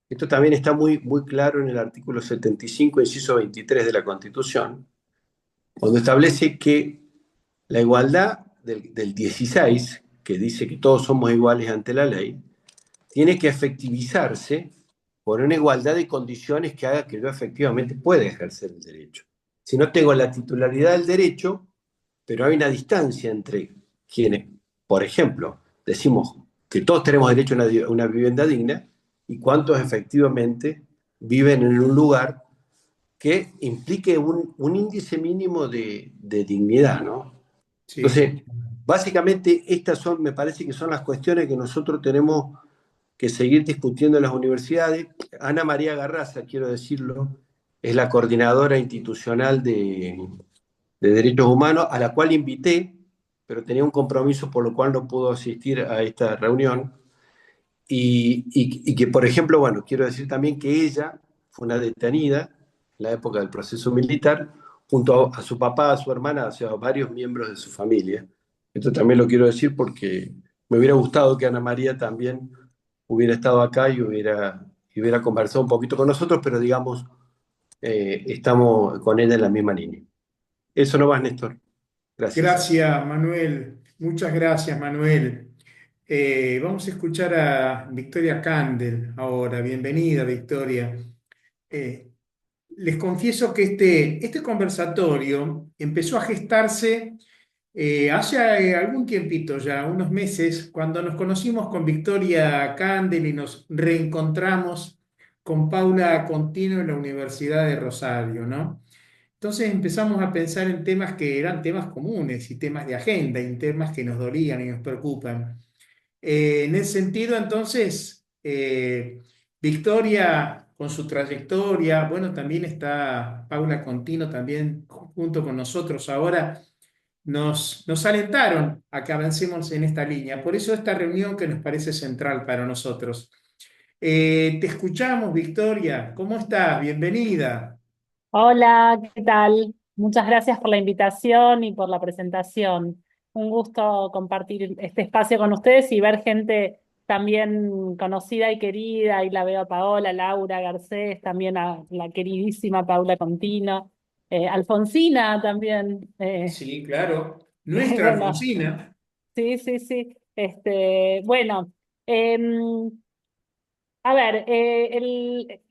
Esto también está muy claro en el artículo 75, inciso 23 de la Constitución, cuando establece que la igualdad del 16, que dice que todos somos iguales ante la ley, tiene que efectivizarse por una igualdad de condiciones que haga que yo efectivamente pueda ejercer el derecho. Si no tengo la titularidad del derecho, pero hay una distancia entre quienes, por ejemplo, decimos que todos tenemos derecho a una vivienda digna y cuántos efectivamente viven en un lugar que implique un índice mínimo de dignidad, ¿no? Sí. Entonces, básicamente estas son, me parece que son las cuestiones que nosotros tenemos que seguir discutiendo en las universidades. Ana María Garraza, quiero decirlo, es la coordinadora institucional de Derechos Humanos, a la cual invité, pero tenía un compromiso por lo cual no pudo asistir a esta reunión. Y que, por ejemplo, bueno, quiero decir también que ella fue una detenida en la época del proceso militar, junto a su papá, a su hermana, o sea, a varios miembros de su familia. Esto también lo quiero decir porque me hubiera gustado que Ana María también hubiera estado acá y hubiera conversado un poquito con nosotros, pero digamos, estamos con ella en la misma línea. Eso no más, Néstor. Gracias. Gracias, Manuel. Muchas gracias, Manuel. Vamos a escuchar a Victoria Candel ahora. Bienvenida, Victoria. Eh, Les confieso que este conversatorio empezó a gestarse hace algún tiempito ya, unos meses, cuando nos conocimos con Victoria Candel y nos reencontramos con Paula Contino en la Universidad de Rosario, ¿no? Entonces empezamos a pensar en temas que eran temas comunes y temas de agenda y temas que nos dolían y nos preocupan. En ese sentido, entonces, Victoria, con su trayectoria, bueno, también está Paula Contino, también junto con nosotros ahora, nos alentaron a que avancemos en esta línea. Por eso esta reunión que nos parece central para nosotros. Te escuchamos, Victoria. ¿Cómo estás? Bienvenida. Hola, ¿qué tal? Muchas gracias por la invitación y por la presentación. Un gusto compartir este espacio con ustedes y ver gente también conocida y querida. Y la veo a Paola, Laura Garcés, también a la queridísima Paula Contino, Alfonsina también. Sí, claro. Nuestra Bueno, Alfonsina. sí, sí, sí. Bueno. em, a ver,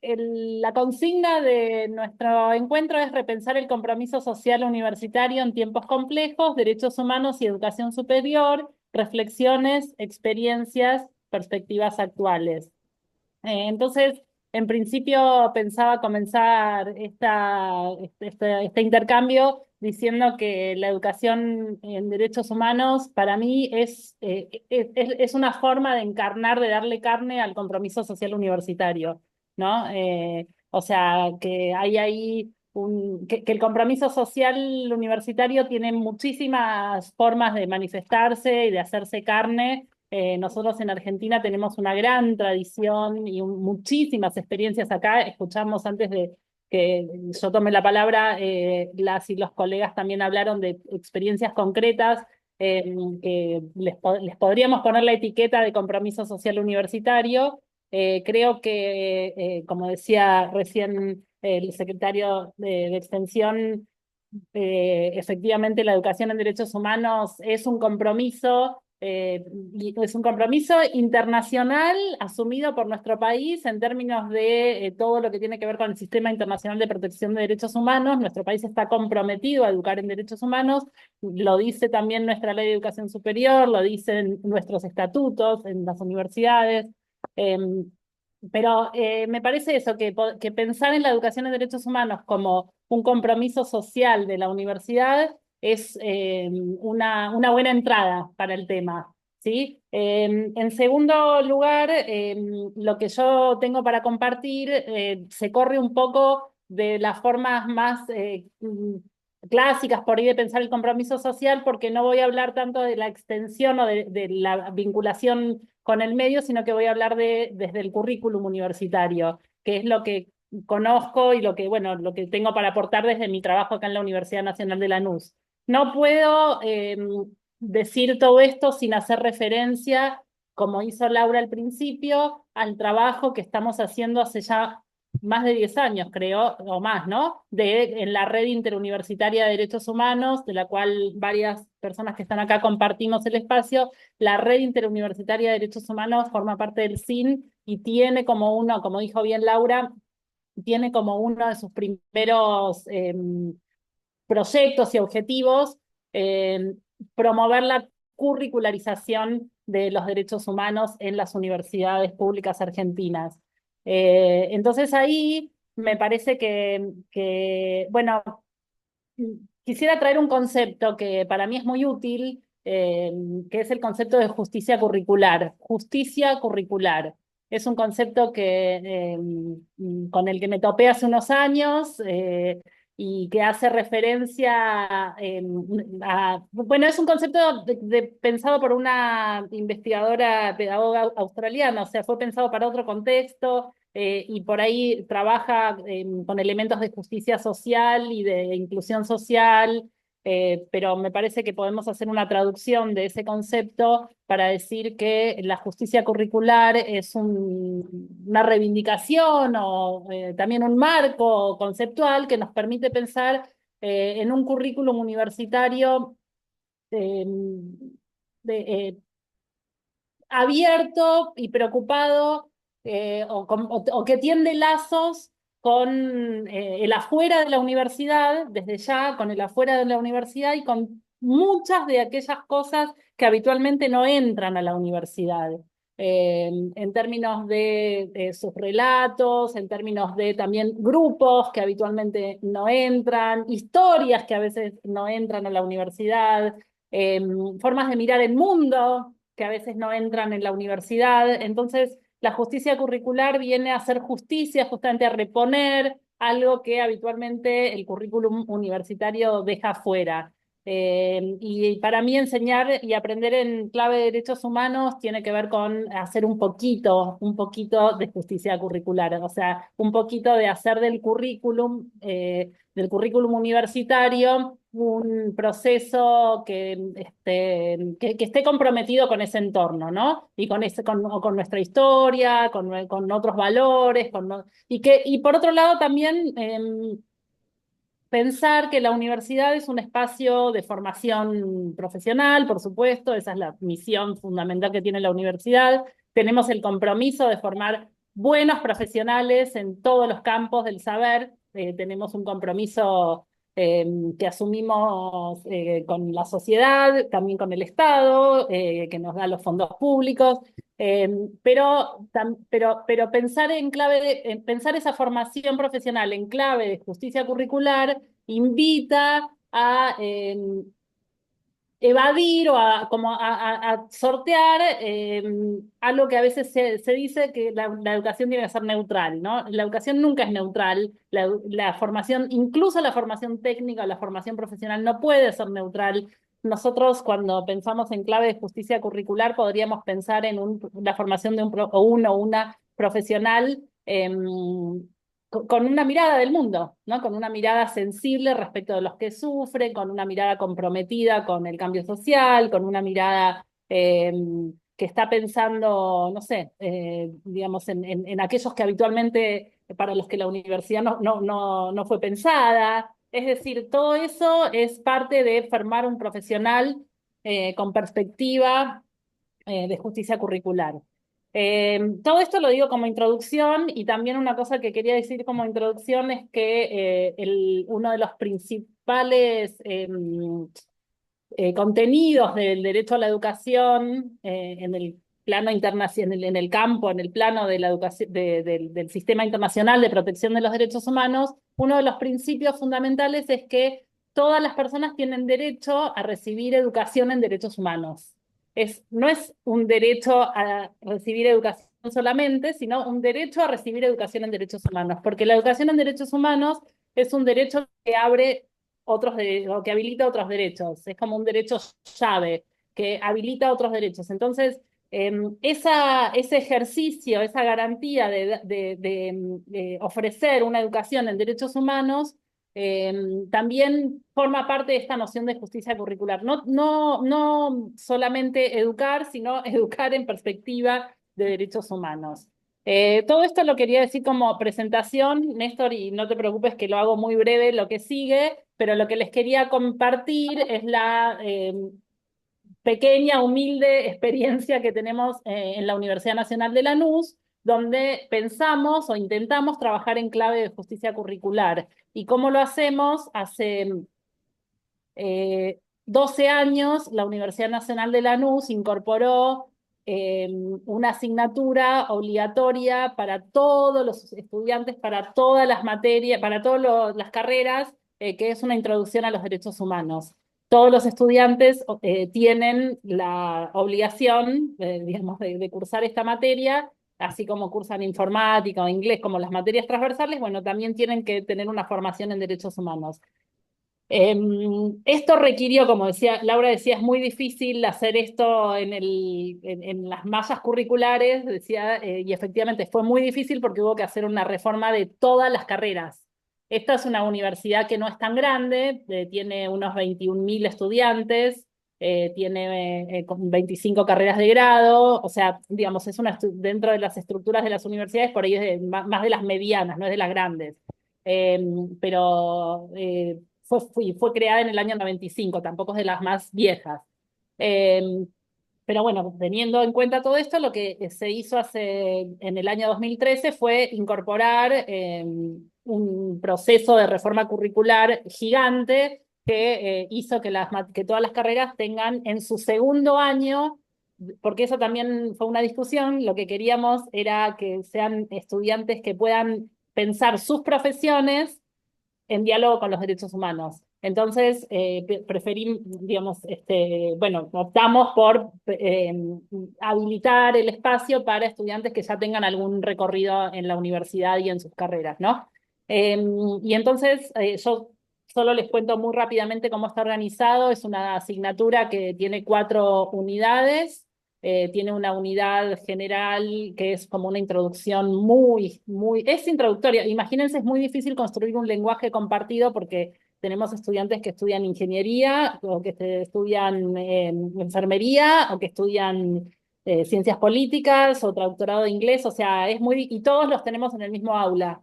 la consigna de nuestro encuentro es repensar el compromiso social universitario en tiempos complejos, derechos humanos y educación superior, reflexiones, experiencias, perspectivas actuales. Entonces, en principio pensaba comenzar este intercambio diciendo que la educación en derechos humanos para mí es una forma de encarnar, de darle carne al compromiso social universitario, ¿no? O sea, que hay ahí que el compromiso social universitario tiene muchísimas formas de manifestarse y de hacerse carne. Nosotros en Argentina tenemos una gran tradición y muchísimas experiencias acá. Escuchamos antes de que yo tome la palabra, las y los colegas también hablaron de experiencias concretas que les podríamos poner la etiqueta de compromiso social universitario. Creo que, como decía recién el secretario de Extensión, efectivamente la educación en derechos humanos es un compromiso, y es un compromiso internacional asumido por nuestro país en términos de todo lo que tiene que ver con el Sistema Internacional de Protección de Derechos Humanos. Nuestro país está comprometido a educar en derechos humanos, lo dice también nuestra Ley de Educación Superior, lo dicen nuestros estatutos en las universidades. Pero me parece eso, que pensar en la educación en derechos humanos como un compromiso social de la universidad es una buena entrada para el tema, ¿sí? En segundo lugar, lo que yo tengo para compartir se corre un poco de las formas más clásicas por ahí de pensar el compromiso social, porque no voy a hablar tanto de la extensión o de la vinculación con el medio, sino que voy a hablar desde el currículum universitario, que es lo que conozco y lo que, bueno, lo que tengo para aportar desde mi trabajo acá en la Universidad Nacional de Lanús. No puedo decir todo esto sin hacer referencia, como hizo Laura al principio, al trabajo que estamos haciendo hace ya más de 10 años, creo, o más, ¿no? En la Red Interuniversitaria de Derechos Humanos, de la cual varias personas que están acá compartimos el espacio. La Red Interuniversitaria de Derechos Humanos forma parte del SIN y tiene como uno, como dijo bien Laura, tiene como uno de sus primeros proyectos y objetivos eh, promover la curricularización de los derechos humanos en las universidades públicas argentinas. Entonces ahí me parece bueno, quisiera traer un concepto que para mí es muy útil, que es el concepto de justicia curricular. Justicia curricular. Es un concepto con el que me topé hace unos años y que hace referencia bueno, es un concepto pensado por una investigadora pedagoga australiana, o sea, fue pensado para otro contexto, y por ahí trabaja con elementos de justicia social y de inclusión social, pero me parece que podemos hacer una traducción de ese concepto para decir que la justicia curricular es una reivindicación o también un marco conceptual que nos permite pensar en un currículum universitario eh, de, abierto y preocupado, o que tiende lazos con el afuera de la universidad, desde ya, con el afuera de la universidad y con muchas de aquellas cosas que habitualmente no entran a la universidad. En términos de sus relatos, en términos de también grupos que habitualmente no entran, historias que a veces no entran a la universidad, formas de mirar el mundo que a veces no entran en la universidad. Entonces, la justicia curricular viene a hacer justicia, justamente a reponer algo que habitualmente el currículum universitario deja fuera. Y para mí enseñar y aprender en clave de derechos humanos tiene que ver con hacer un poquito de justicia curricular, o sea, un poquito de hacer del currículum universitario un proceso que esté comprometido con ese entorno, ¿no? Y con nuestra historia, con otros valores, y por otro lado también pensar que la universidad es un espacio de formación profesional, por supuesto, esa es la misión fundamental que tiene la universidad. Tenemos el compromiso de formar buenos profesionales en todos los campos del saber. Tenemos un compromiso que asumimos con la sociedad, también con el Estado, que nos da los fondos públicos. Pero pensar pensar esa formación profesional en clave de justicia curricular invita a evadir o a sortear algo que a veces se dice que la educación tiene que ser neutral, ¿no? La educación nunca es neutral, la formación, incluso la formación técnica o la formación profesional no puede ser neutral. Nosotros cuando pensamos en clave de justicia curricular podríamos pensar en la formación de uno o una profesional con una mirada del mundo, ¿no? Con una mirada sensible respecto de los que sufren, con una mirada comprometida con el cambio social, con una mirada que está pensando, no sé, digamos, en aquellos que habitualmente, para los que la universidad no fue pensada. Es decir, todo eso es parte de formar un profesional con perspectiva de justicia curricular. Todo esto lo digo como introducción y también una cosa que quería decir como introducción es que uno de los principales contenidos del derecho a la educación en el plano internacional, en el campo, en el plano de la educación, del sistema internacional de protección de los derechos humanos, uno de los principios fundamentales es que todas las personas tienen derecho a recibir educación en derechos humanos. No es un derecho a recibir educación solamente, sino un derecho a recibir educación en derechos humanos, porque la educación en derechos humanos es un derecho que abre o que habilita otros derechos, es como un derecho llave que habilita otros derechos. Entonces, ese ejercicio, esa garantía de ofrecer una educación en derechos humanos también forma parte de esta noción de justicia curricular. No solamente educar, sino educar en perspectiva de derechos humanos. Todo esto lo quería decir como presentación, Néstor, y no te preocupes que lo hago muy breve lo que sigue, pero lo que les quería compartir es la pequeña, humilde experiencia que tenemos en la Universidad Nacional de Lanús, donde pensamos o intentamos trabajar en clave de justicia curricular. ¿Y cómo lo hacemos? Hace 12 años, la Universidad Nacional de Lanús incorporó una asignatura obligatoria para todos los estudiantes, para todas las materias, para todas las carreras, que es una introducción a los derechos humanos. Todos los estudiantes tienen la obligación, digamos, de cursar esta materia, así como cursan informática o inglés, como las materias transversales, bueno, también tienen que tener una formación en derechos humanos. Esto requirió, como decía, Laura decía, es muy difícil hacer esto en las mallas curriculares, decía, y efectivamente fue muy difícil porque hubo que hacer una reforma de todas las carreras. Esta es una universidad que no es tan grande, tiene unos 21.000 estudiantes, tiene 25 carreras de grado, o sea, digamos, dentro de las estructuras de las universidades, por ahí es más de las medianas, no es de las grandes. Pero fue creada en el año 95, tampoco es de las más viejas. Pero bueno, teniendo en cuenta todo esto, lo que se hizo en el año 2013 fue incorporar un proceso de reforma curricular gigante que hizo que todas las carreras tengan en su segundo año, porque eso también fue una discusión, lo que queríamos era que sean estudiantes que puedan pensar sus profesiones en diálogo con los derechos humanos. Entonces, digamos, bueno, optamos por habilitar el espacio para estudiantes que ya tengan algún recorrido en la universidad y en sus carreras, ¿no? Y entonces, yo solo les cuento muy rápidamente cómo está organizado. Es una asignatura que tiene 4 unidades. Tiene una unidad general que es como una introducción es introductoria. Imagínense, es muy difícil construir un lenguaje compartido porque tenemos estudiantes que estudian ingeniería, o que estudian enfermería, o que estudian ciencias políticas, o traductorado de inglés, o sea, y todos los tenemos en el mismo aula.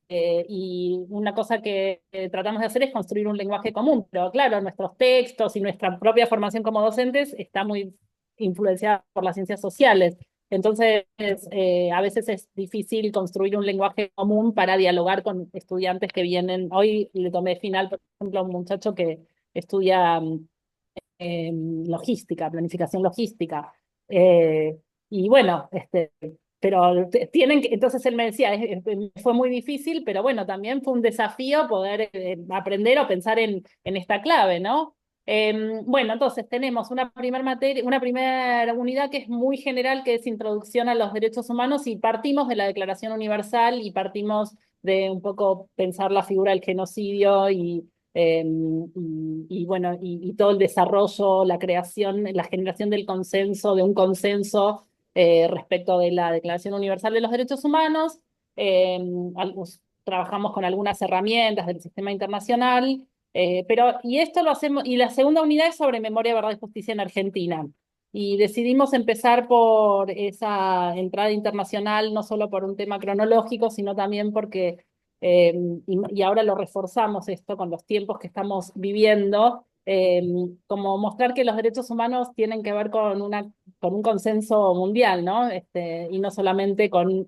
Y una cosa que tratamos de hacer es construir un lenguaje común, pero claro, nuestros textos y nuestra propia formación como docentes está muy influenciada por las ciencias sociales. Entonces, a veces es difícil construir un lenguaje común para dialogar con estudiantes que vienen. Hoy le tomé final, por ejemplo, a un muchacho que estudia logística, planificación logística. Eh, y bueno, pero tienen que, entonces él me decía, fue muy difícil, pero bueno, también fue un desafío poder aprender o pensar en esta clave, ¿no? Bueno, entonces tenemos una primera unidad que es muy general, que es Introducción a los Derechos Humanos, y partimos de la Declaración Universal y partimos de un poco pensar la figura del genocidio y bueno, y todo el desarrollo, la creación, la generación del consenso, de un consenso respecto de la Declaración Universal de los Derechos Humanos. Trabajamos con algunas herramientas del sistema internacional, y esto lo hacemos, y la segunda unidad es sobre memoria, verdad y justicia en Argentina. Y decidimos empezar por esa entrada internacional, no solo por un tema cronológico, sino también porque y ahora lo reforzamos esto con los tiempos que estamos viviendo, como mostrar que los derechos humanos tienen que ver con un consenso mundial, ¿no? Y no solamente con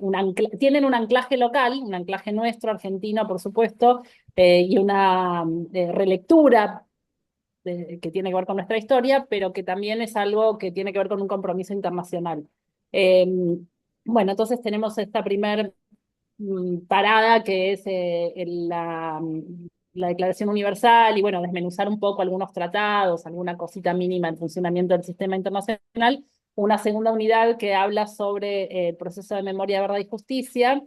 tienen un anclaje local, un anclaje nuestro, argentino, por supuesto, y una relectura que tiene que ver con nuestra historia, pero que también es algo que tiene que ver con un compromiso internacional. Eh, bueno, entonces tenemos esta primer parada, que es la Declaración Universal, y bueno, desmenuzar un poco algunos tratados, alguna cosita mínima en funcionamiento del sistema internacional. Una segunda unidad que habla sobre el proceso de memoria, verdad y justicia,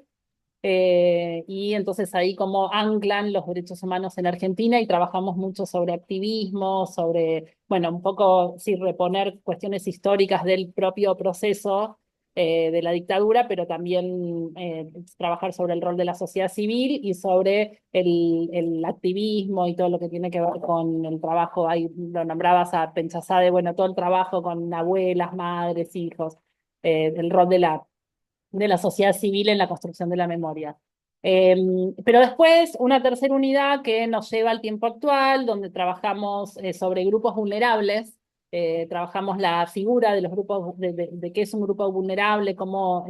y entonces ahí cómo anclan los derechos humanos en Argentina, y trabajamos mucho sobre activismo, sobre, bueno, un poco, sí, reponer cuestiones históricas del propio proceso de la dictadura, pero también trabajar sobre el rol de la sociedad civil y sobre el activismo y todo lo que tiene que ver con el trabajo. Ahí lo nombrabas a Penchazade, bueno, todo el trabajo con abuelas, madres, hijos, el rol de la sociedad civil en la construcción de la memoria. Pero después una tercera unidad que nos lleva al tiempo actual, donde trabajamos sobre grupos vulnerables. Trabajamos la figura de los grupos, de qué es un grupo vulnerable, y cómo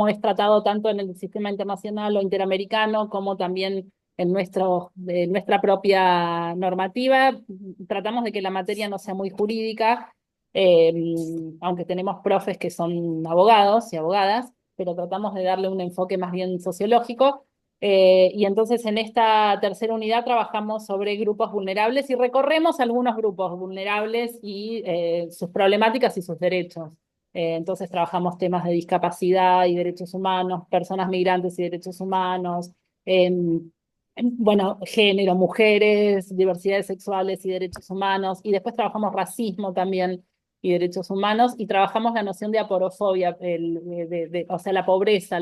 es tratado tanto en el sistema internacional o interamericano, como también en nuestra propia normativa. Tratamos de que la materia no sea muy jurídica, eh, aunque tenemos profes que son abogados y abogadas, pero tratamos de darle un enfoque más bien sociológico. Y entonces en esta tercera unidad trabajamos sobre grupos vulnerables y recorremos algunos grupos vulnerables y sus problemáticas y sus derechos. Entonces trabajamos temas de discapacidad y derechos humanos, personas migrantes y derechos humanos, bueno, género, mujeres, diversidades sexuales y derechos humanos, y después trabajamos racismo también y derechos humanos, y trabajamos la noción de aporofobia, o sea, la pobreza,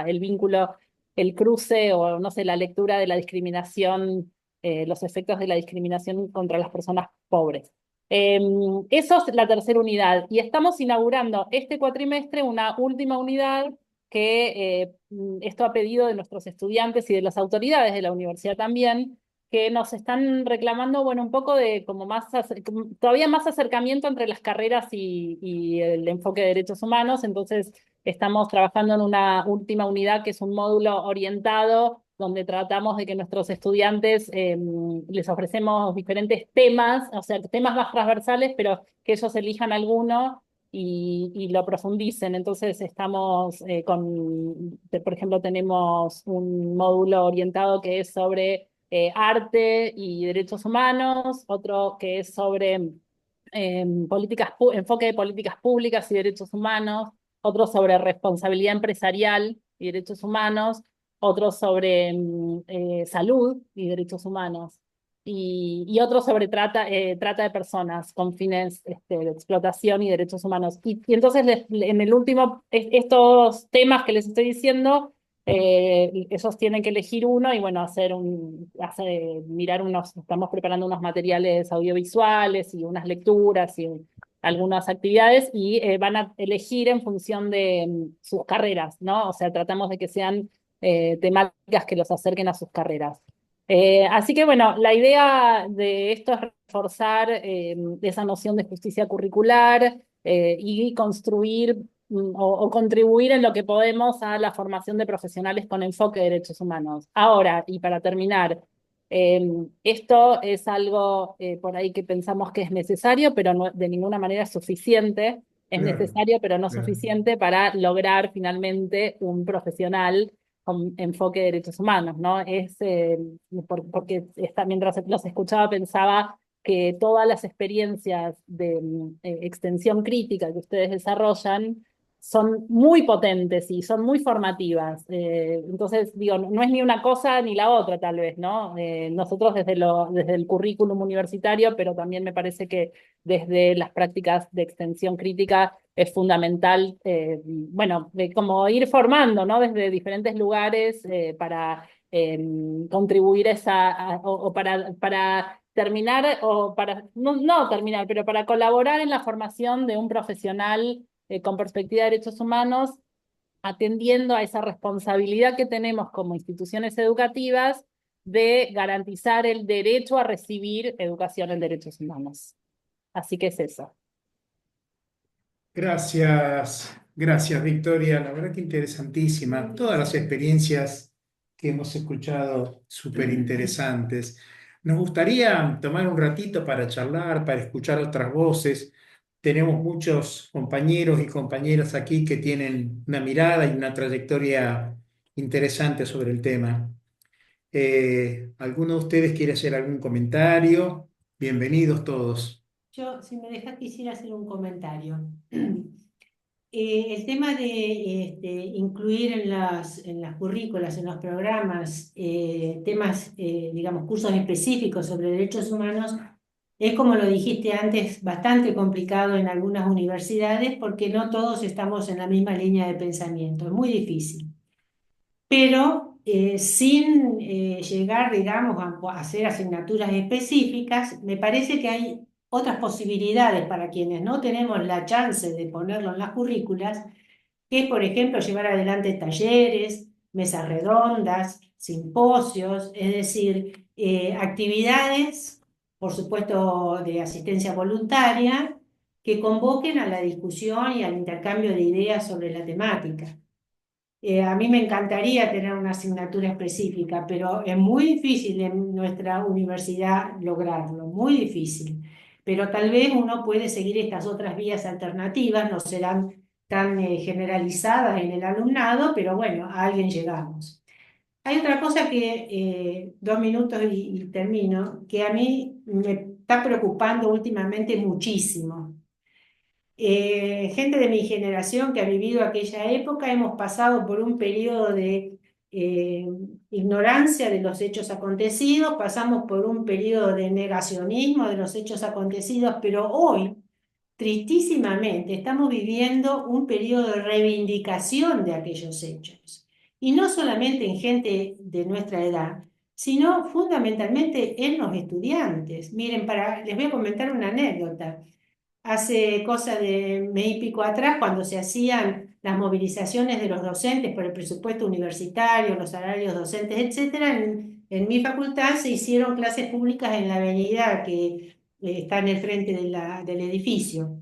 el vínculo, el cruce, o no sé, la lectura de la discriminación, los efectos de la discriminación contra las personas pobres. Eso es la tercera unidad, y estamos inaugurando este cuatrimestre una última unidad que esto a pedido de nuestros estudiantes y de las autoridades de la universidad también, que nos están reclamando, bueno, un poco de como todavía más acercamiento entre las carreras y el enfoque de derechos humanos. Entonces estamos trabajando en una última unidad que es un módulo orientado, donde tratamos de que nuestros estudiantes les ofrecemos diferentes temas, o sea, temas más transversales, pero que ellos elijan alguno y lo profundicen. Entonces estamos por ejemplo, tenemos un módulo orientado que es sobre arte y derechos humanos, otro que es sobre enfoque de políticas públicas y derechos humanos, otro sobre responsabilidad empresarial y derechos humanos, otro sobre salud y derechos humanos, y otro sobre trata de personas con fines de explotación y derechos humanos. Y entonces en el último, estos temas que les estoy diciendo, ellos tienen que elegir uno y bueno, mirar estamos preparando unos materiales audiovisuales y unas lecturas y algunas actividades y van a elegir en función de sus carreras, ¿no? O sea, tratamos de que sean temáticas que los acerquen a sus carreras. Así que bueno, la idea de esto es reforzar esa noción de justicia curricular y construir o contribuir en lo que podemos a la formación de profesionales con enfoque de derechos humanos. Ahora, y para terminar, esto es algo por ahí que pensamos que es necesario, pero de ninguna manera es suficiente. Es Claro, necesario, pero no claro. suficiente para lograr finalmente un profesional con enfoque de derechos humanos, ¿no? Porque mientras los escuchaba pensaba que todas las experiencias de extensión crítica que ustedes desarrollan son muy potentes y son muy formativas. Entonces, digo, no es ni una cosa ni la otra, tal vez, ¿no? Nosotros desde el currículum universitario, pero también me parece que desde las prácticas de extensión crítica es fundamental, bueno, como ir formando, ¿no? Desde diferentes lugares para contribuir o para terminar, o para, no terminar, pero para colaborar en la formación de un profesional con perspectiva de derechos humanos, atendiendo a esa responsabilidad que tenemos como instituciones educativas de garantizar el derecho a recibir educación en derechos humanos. Así que es eso. Gracias, gracias Victoria. La verdad que interesantísima. Todas las experiencias que hemos escuchado súper interesantes. Nos gustaría tomar un ratito para charlar, para escuchar otras voces. Tenemos muchos compañeros y compañeras aquí que tienen una mirada y una trayectoria interesante sobre el tema. ¿Alguno de ustedes quiere hacer algún comentario? Bienvenidos todos. Yo, si me dejas, quisiera hacer un comentario. El tema de incluir en las currículas, en los programas, temas, digamos, cursos específicos sobre derechos humanos, es, como lo dijiste antes, bastante complicado en algunas universidades porque no todos estamos en la misma línea de pensamiento. Es muy difícil. Pero sin llegar, digamos, a hacer asignaturas específicas, me parece que hay otras posibilidades para quienes no tenemos la chance de ponerlo en las currículas, que es, por ejemplo, llevar adelante talleres, mesas redondas, simposios, es decir, actividades, por supuesto, de asistencia voluntaria, que convoquen a la discusión y al intercambio de ideas sobre la temática. A mí me encantaría tener una asignatura específica, pero es muy difícil en nuestra universidad lograrlo, muy difícil. Pero tal vez uno puede seguir estas otras vías alternativas, no serán tan generalizadas en el alumnado, pero bueno, a alguien llegamos. Hay otra cosa que, 2 minutos y termino, que a mí me está preocupando últimamente muchísimo. Gente de mi generación que ha vivido aquella época, hemos pasado por un periodo de ignorancia de los hechos acontecidos, pasamos por un periodo de negacionismo de los hechos acontecidos, pero hoy, tristísimamente, estamos viviendo un periodo de reivindicación de aquellos hechos. Y no solamente en gente de nuestra edad, sino fundamentalmente en los estudiantes. Miren, les voy a comentar una anécdota. Hace cosa de mes y pico atrás, cuando se hacían las movilizaciones de los docentes por el presupuesto universitario, los salarios docentes, etcétera, en mi facultad se hicieron clases públicas en la avenida que está en el frente del edificio.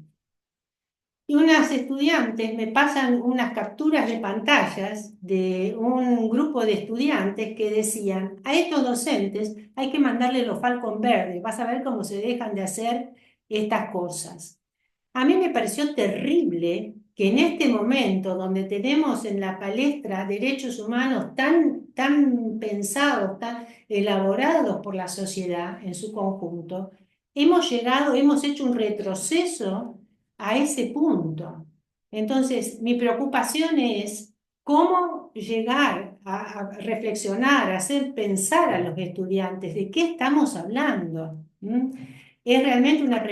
Y unas estudiantes me pasan unas capturas de pantallas de un grupo de estudiantes que decían: a estos docentes hay que mandarle los Falcon verdes, vas a ver cómo se dejan de hacer estas cosas. A mí me pareció terrible que en este momento, donde tenemos en la palestra derechos humanos tan pensados, elaborados por la sociedad en su conjunto, hemos hecho un retroceso a ese punto. Entonces, mi preocupación es cómo llegar a reflexionar, a hacer pensar a los estudiantes de qué estamos hablando. ¿Mm? Es realmente una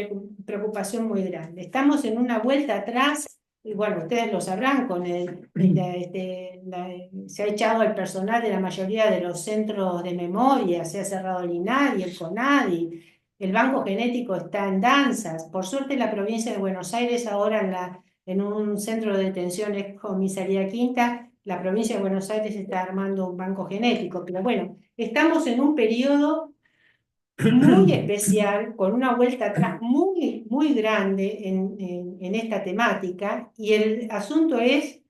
preocupación muy grande. Estamos en una vuelta atrás, y bueno, ustedes lo sabrán, se ha echado al personal de la mayoría de los centros de memoria, se ha cerrado el INADI, el CONADI, el banco genético está en danzas. Por suerte la provincia de Buenos Aires ahora en un centro de detención ex comisaría Quinta, la provincia de Buenos Aires está armando un banco genético. Pero bueno, estamos en un periodo muy especial, con una vuelta atrás muy, muy grande en esta temática, y el asunto es,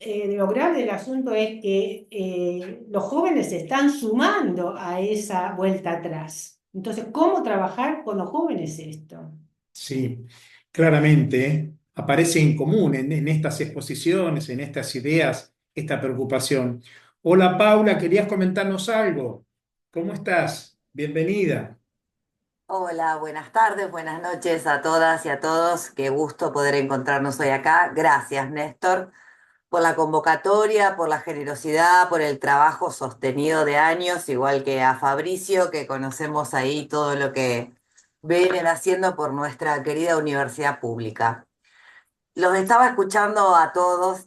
lo grave del asunto es que los jóvenes se están sumando a esa vuelta atrás. Entonces, ¿cómo trabajar con los jóvenes esto? Sí, claramente aparece en común en estas exposiciones, en estas ideas, esta preocupación. Hola Paula, ¿querías comentarnos algo? ¿Cómo estás? Bienvenida. Hola, buenas tardes, buenas noches a todas y a todos. Qué gusto poder encontrarnos hoy acá. Gracias, Néstor, por la convocatoria, por la generosidad, por el trabajo sostenido de años, igual que a Fabricio, que conocemos ahí todo lo que vienen haciendo por nuestra querida universidad pública. Los estaba escuchando a todos,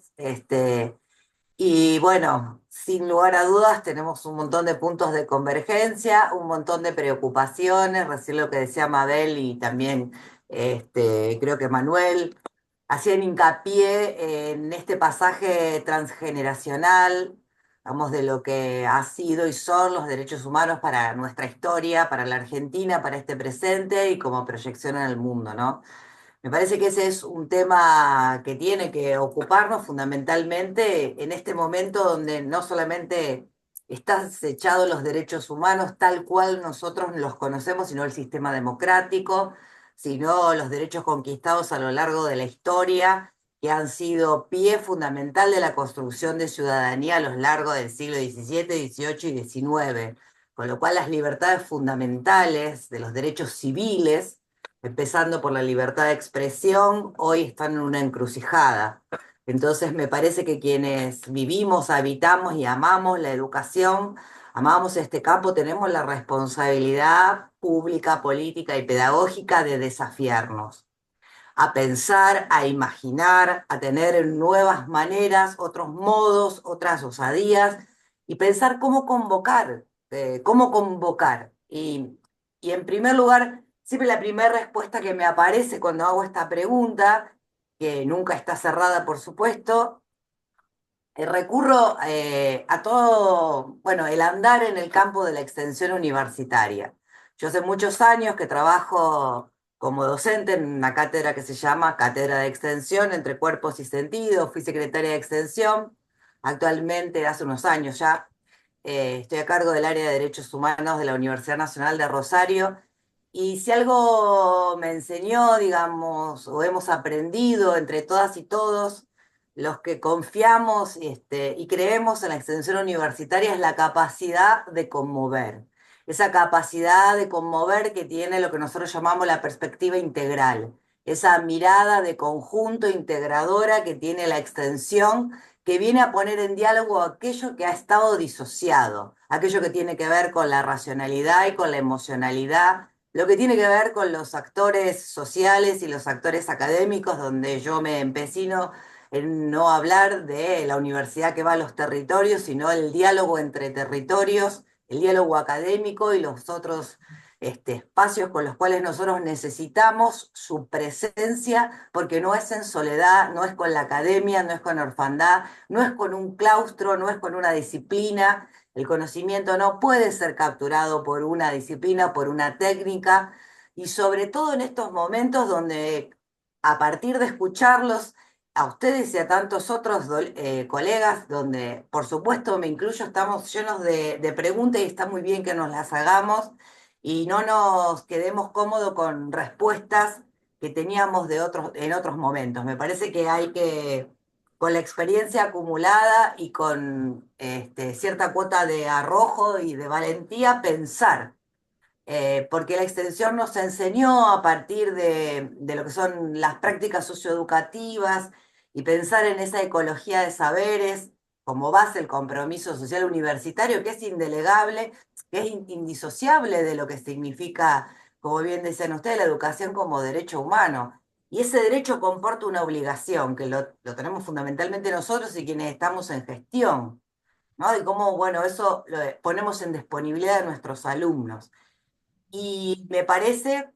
y bueno, sin lugar a dudas tenemos un montón de puntos de convergencia, un montón de preocupaciones, recién lo que decía Mabel y también creo que Manuel, hacían hincapié en este pasaje transgeneracional, vamos, de lo que ha sido y son los derechos humanos para nuestra historia, para la Argentina, para este presente y como proyección en el mundo, ¿no? Me parece que ese es un tema que tiene que ocuparnos fundamentalmente en este momento donde no solamente están acechados los derechos humanos tal cual nosotros los conocemos, sino el sistema democrático, sino los derechos conquistados a lo largo de la historia, que han sido pie fundamental de la construcción de ciudadanía a lo largo del siglo XVII, XVIII y XIX. Con lo cual las libertades fundamentales de los derechos civiles, empezando por la libertad de expresión, hoy están en una encrucijada. Entonces me parece que quienes vivimos, habitamos y amamos la educación, amamos este campo, tenemos la responsabilidad pública, política y pedagógica de desafiarnos, a pensar, a imaginar, a tener nuevas maneras, otros modos, otras osadías, y pensar cómo convocar, cómo convocar. Y en primer lugar, siempre la primera respuesta que me aparece cuando hago esta pregunta, que nunca está cerrada, por supuesto, recurro a todo, bueno, el andar en el campo de la extensión universitaria. Yo hace muchos años que trabajo como docente en una cátedra que se llama Cátedra de Extensión entre Cuerpos y Sentidos, fui secretaria de Extensión, actualmente hace unos años ya, estoy a cargo del área de Derechos Humanos de la Universidad Nacional de Rosario, y si algo me enseñó, digamos, o hemos aprendido entre todas y todos, los que confiamos y creemos en la extensión universitaria, es la capacidad de conmover. Esa capacidad de conmover que tiene lo que nosotros llamamos la perspectiva integral. Esa mirada de conjunto integradora que tiene la extensión, que viene a poner en diálogo aquello que ha estado disociado, aquello que tiene que ver con la racionalidad y con la emocionalidad, lo que tiene que ver con los actores sociales y los actores académicos, donde yo me empecino en no hablar de la universidad que va a los territorios, sino el diálogo entre territorios, el diálogo académico y los otros espacios con los cuales nosotros necesitamos su presencia, porque no es en soledad, no es con la academia, no es con orfandad, no es con un claustro, no es con una disciplina. El conocimiento no puede ser capturado por una disciplina, por una técnica, y sobre todo en estos momentos donde a partir de escucharlos a ustedes y a tantos otros colegas, donde por supuesto me incluyo, estamos llenos de preguntas y está muy bien que nos las hagamos y no nos quedemos cómodos con respuestas que teníamos en otros momentos. Me parece que hay que con la experiencia acumulada y con cierta cuota de arrojo y de valentía, pensar. Porque la extensión nos enseñó a partir de lo que son las prácticas socioeducativas y pensar en esa ecología de saberes como base el compromiso social universitario, que es indelegable, que es indisociable de lo que significa, como bien decían ustedes, la educación como derecho humano. Y ese derecho comporta una obligación, que lo tenemos fundamentalmente nosotros y quienes estamos en gestión, ¿no? Y cómo, bueno, eso lo ponemos en disponibilidad de nuestros alumnos. Y me parece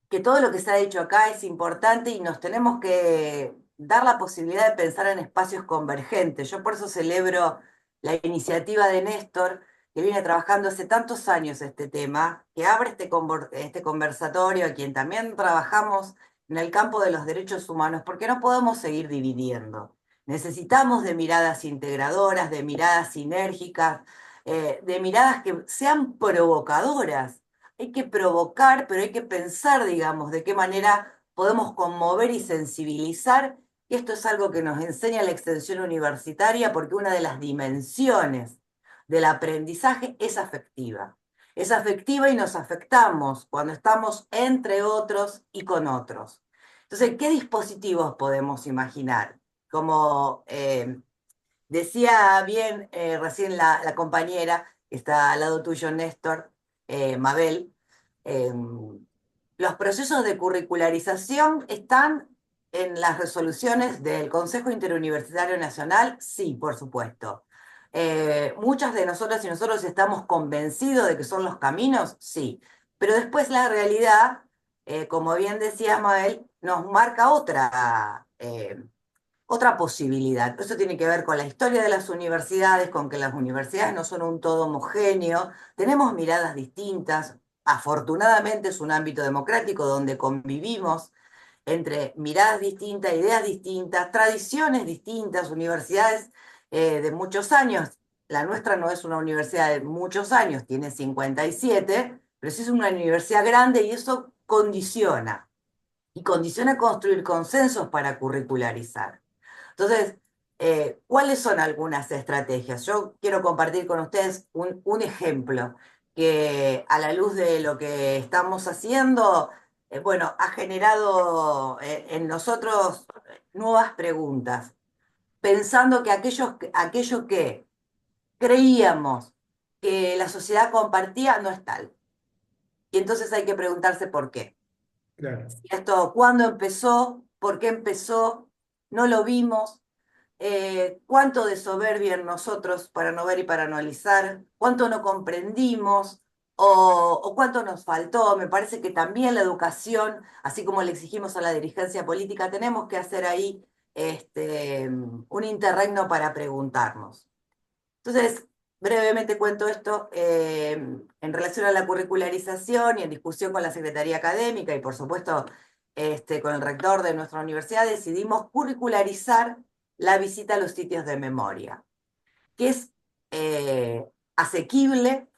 que todo lo que se ha dicho acá es importante y nos tenemos que dar la posibilidad de pensar en espacios convergentes. Yo por eso celebro la iniciativa de Néstor, que viene trabajando hace tantos años este tema, que abre este conversatorio, a quien también trabajamos en el campo de los derechos humanos, porque no podemos seguir dividiendo. Necesitamos de miradas integradoras, de miradas sinérgicas, de miradas que sean provocadoras. Hay que provocar, pero hay que pensar, digamos, de qué manera podemos conmover y sensibilizar. Y esto es algo que nos enseña la extensión universitaria, porque una de las dimensiones del aprendizaje es afectiva. Es afectiva y nos afectamos cuando estamos entre otros y con otros. Entonces, ¿qué dispositivos podemos imaginar? Como decía bien recién la compañera, que está al lado tuyo, Néstor, Mabel, eh, los procesos de curricularización están en las resoluciones del Consejo Interuniversitario Nacional, sí, por supuesto. Muchas de nosotras y nosotros estamos convencidos de que son los caminos, sí. Pero después la realidad, como bien decía Mabel, nos marca otra posibilidad. Eso tiene que ver con la historia de las universidades, con que las universidades no son un todo homogéneo, tenemos miradas distintas. Afortunadamente es un ámbito democrático donde convivimos entre miradas distintas, ideas distintas, tradiciones distintas, universidades de muchos años. La nuestra no es una universidad de muchos años, tiene 57, pero sí es una universidad grande y eso condiciona. Y condiciona construir consensos para curricularizar. Entonces, ¿cuáles son algunas estrategias? Yo quiero compartir con ustedes un ejemplo que a la luz de lo que estamos haciendo, bueno, ha generado en nosotros nuevas preguntas, pensando que aquello que creíamos que la sociedad compartía no es tal. Y entonces hay que preguntarse por qué. Claro. Esto, ¿cuándo empezó? ¿Por qué empezó? ¿No lo vimos? Cuánto de soberbia en nosotros para no ver y para analizar, cuánto no comprendimos o cuánto nos faltó. Me parece que también la educación, así como le exigimos a la dirigencia política, tenemos que hacer ahí un interregno para preguntarnos. Entonces, brevemente cuento esto en relación a la curricularización y en discusión con la Secretaría Académica y por supuesto con el rector de nuestra universidad, decidimos curricularizar la visita a los sitios de memoria, que es asequible,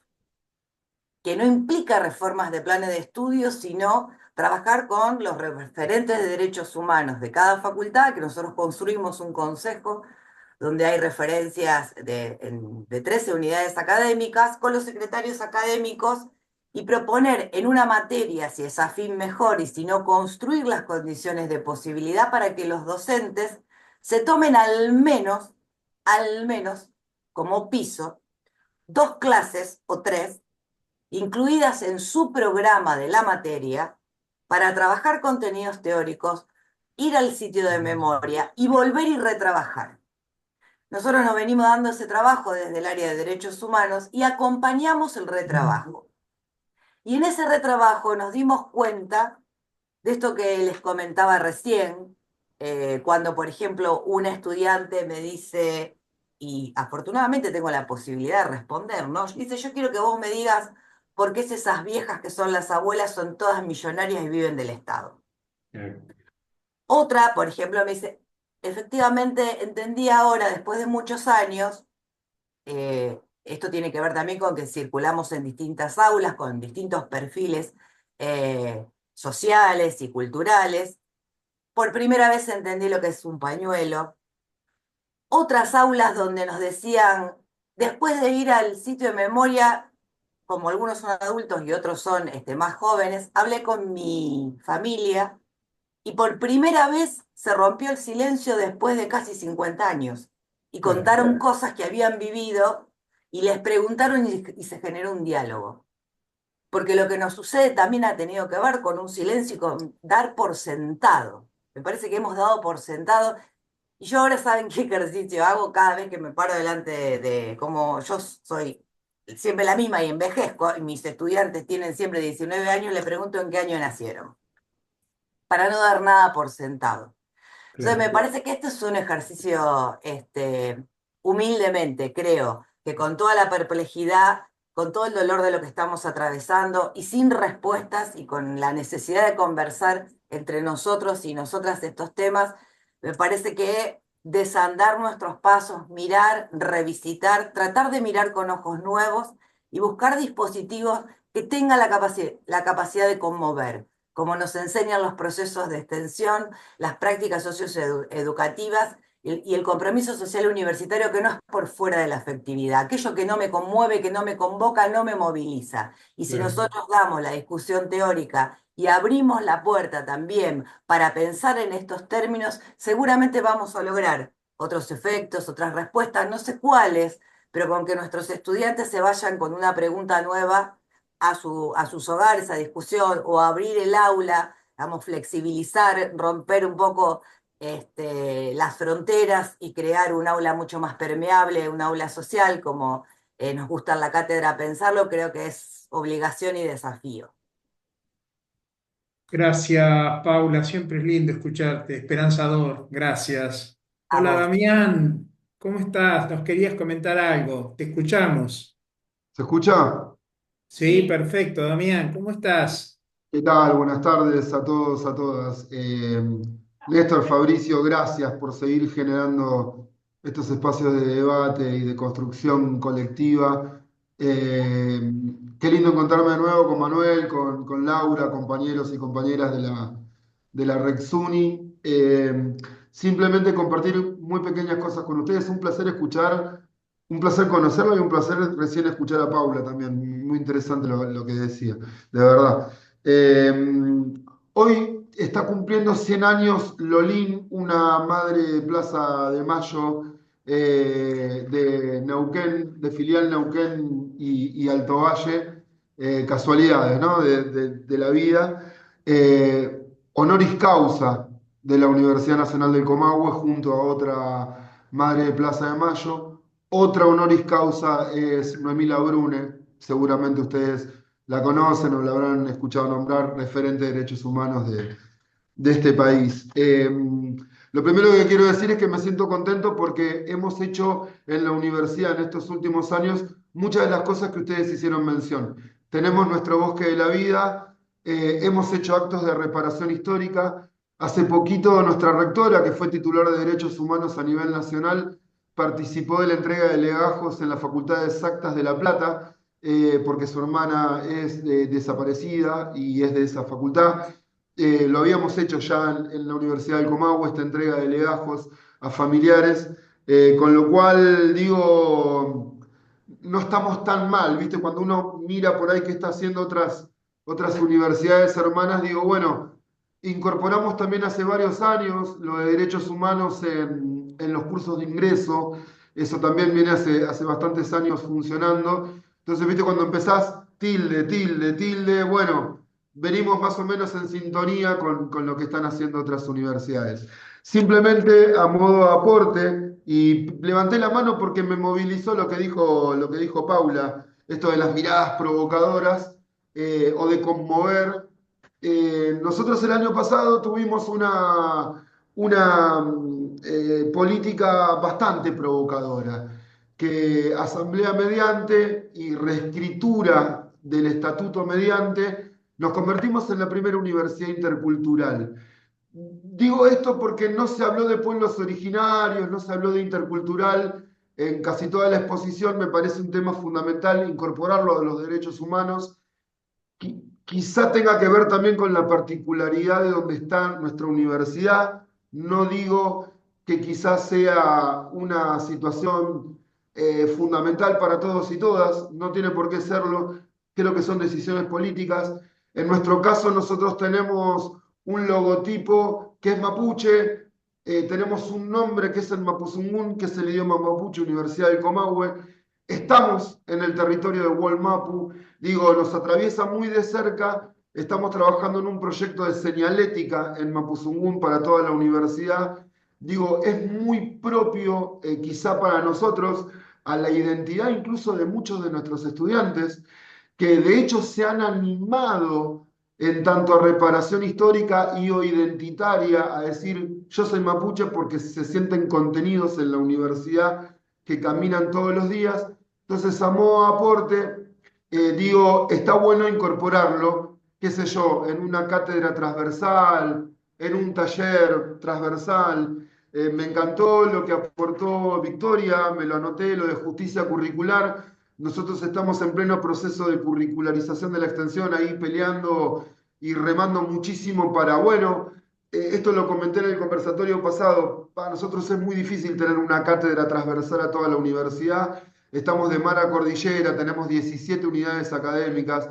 que no implica reformas de planes de estudio, sino trabajar con los referentes de derechos humanos de cada facultad, que nosotros construimos un consejo donde hay referencias de 13 unidades académicas, con los secretarios académicos, y proponer en una materia, si es afín mejor, y si no, construir las condiciones de posibilidad para que los docentes se tomen al menos, como piso, 2 clases o 3, incluidas en su programa de la materia, para trabajar contenidos teóricos, ir al sitio de memoria y volver y retrabajar. Nosotros nos venimos dando ese trabajo desde el área de derechos humanos y acompañamos el retrabajo. Y en ese retrabajo nos dimos cuenta de esto que les comentaba recién, cuando, por ejemplo, una estudiante me dice, y afortunadamente tengo la posibilidad de responder, ¿no? Dice, yo quiero que vos me digas por qué esas viejas que son las abuelas son todas millonarias y viven del Estado. Otra, por ejemplo, me dice, efectivamente entendí ahora, después de muchos años, esto tiene que ver también con que circulamos en distintas aulas, con distintos perfiles sociales y culturales. Por primera vez entendí lo que es un pañuelo, otras aulas donde nos decían, después de ir al sitio de memoria, como algunos son adultos y otros son más jóvenes, hablé con mi familia y por primera vez se rompió el silencio después de casi 50 años. Y Claro. contaron cosas que habían vivido y les preguntaron y se generó un diálogo. Porque lo que nos sucede también ha tenido que ver con un silencio y con dar por sentado. Me parece que hemos dado por sentado. Y yo ahora saben qué ejercicio hago cada vez que me paro delante como yo soy siempre la misma y envejezco, y mis estudiantes tienen siempre 19 años, le pregunto en qué año nacieron, para no dar nada por sentado. Entonces me Claro. parece que este es un ejercicio, humildemente, creo, que con toda la perplejidad, con todo el dolor de lo que estamos atravesando y sin respuestas y con la necesidad de conversar entre nosotros y nosotras estos temas, me parece que desandar nuestros pasos, mirar, revisitar, tratar de mirar con ojos nuevos y buscar dispositivos que tengan la capacidad de conmover, como nos enseñan los procesos de extensión, las prácticas socioeducativas y el compromiso social universitario, que no es por fuera de la afectividad. Aquello que no me conmueve, que no me convoca, no me moviliza. Y si Claro. nosotros damos la discusión teórica y abrimos la puerta también para pensar en estos términos, seguramente vamos a lograr otros efectos, otras respuestas, no sé cuáles, pero con que nuestros estudiantes se vayan con una pregunta nueva a sus hogares, a discusión, o abrir el aula, vamos, flexibilizar, romper un poco las fronteras y crear un aula mucho más permeable, un aula social, como nos gusta en la cátedra pensarlo, creo que es obligación y desafío. Gracias, Paula. Siempre es lindo escucharte. Esperanzador. Gracias. A Hola, vos. Damián. ¿Cómo estás? ¿Nos querías comentar algo? Te escuchamos. ¿Se escucha? Sí, perfecto, Damián. ¿Cómo estás? ¿Qué tal? Buenas tardes a todos, a todas. Néstor, Fabricio, gracias por seguir generando estos espacios de debate y de construcción colectiva. Eh, Qué lindo encontrarme de nuevo con Manuel, con Laura, compañeros y compañeras de la Rexuni. Simplemente compartir muy pequeñas cosas con ustedes. Un placer escuchar, un placer conocerlo y un placer recién escuchar a Paula también. Muy interesante lo que decía, de verdad. Hoy está cumpliendo 100 años Lolín, una madre de Plaza de Mayo de Neuquén, de filial Neuquén y Alto Valle, casualidades, ¿no? De la vida. Honoris causa de la Universidad Nacional del Comahue junto a otra madre de Plaza de Mayo. Otra honoris causa es Noemí Labrune, seguramente ustedes la conocen o la habrán escuchado nombrar, referente de derechos humanos de este país. Lo primero que quiero decir es que me siento contento porque hemos hecho en la universidad en estos últimos años muchas de las cosas que ustedes hicieron mención. Tenemos nuestro bosque de la vida, hemos hecho actos de reparación histórica. Hace poquito nuestra rectora, que fue titular de Derechos Humanos a nivel nacional, participó de la entrega de legajos en la Facultad de Exactas de La Plata, porque su hermana es desaparecida y es de esa facultad. Lo habíamos hecho ya en la Universidad del Comahue, esta entrega de legajos a familiares, con lo cual digo, no estamos tan mal, ¿viste? Cuando uno mira por ahí qué está haciendo otras universidades hermanas, digo, bueno, incorporamos también hace varios años lo de derechos humanos en los cursos de ingreso, eso también viene hace bastantes años funcionando. Entonces, ¿viste? Cuando empezás tilde, tilde, tilde, bueno, venimos más o menos en sintonía con lo que están haciendo otras universidades. Simplemente a modo de aporte, y levanté la mano porque me movilizó lo que dijo Paula, esto de las miradas provocadoras o de conmover. Nosotros el año pasado tuvimos una política bastante provocadora, que asamblea mediante y reescritura del estatuto mediante, nos convertimos en la primera universidad intercultural. Digo esto porque no se habló de pueblos originarios, no se habló de intercultural. En casi toda la exposición me parece un tema fundamental incorporarlo a los derechos humanos. Quizá tenga que ver también con la particularidad de donde está nuestra universidad. No digo que quizás sea una situación fundamental para todos y todas, no tiene por qué serlo, creo que son decisiones políticas. En nuestro caso nosotros tenemos un logotipo que es mapuche, tenemos un nombre que es el Mapuzungún, que es el idioma mapuche, Universidad del Comahue. Estamos en el territorio de Wallmapu, digo, nos atraviesa muy de cerca. Estamos trabajando en un proyecto de señalética en Mapuzungún para toda la universidad. Digo, es muy propio, quizá para nosotros, a la identidad incluso de muchos de nuestros estudiantes, que de hecho se han animado en tanto a reparación histórica y o identitaria a decir yo soy mapuche porque se sienten contenidos en la universidad que caminan todos los días. Entonces, a modo de aporte, digo, está bueno incorporarlo, qué sé yo, en una cátedra transversal, en un taller transversal. Me encantó lo que aportó Victoria, me lo anoté, lo de justicia curricular. Nosotros estamos en pleno proceso de curricularización de la extensión, ahí peleando y remando muchísimo para, bueno, esto lo comenté en el conversatorio pasado, para nosotros es muy difícil tener una cátedra transversal a toda la universidad, estamos de mar a cordillera, tenemos 17 unidades académicas,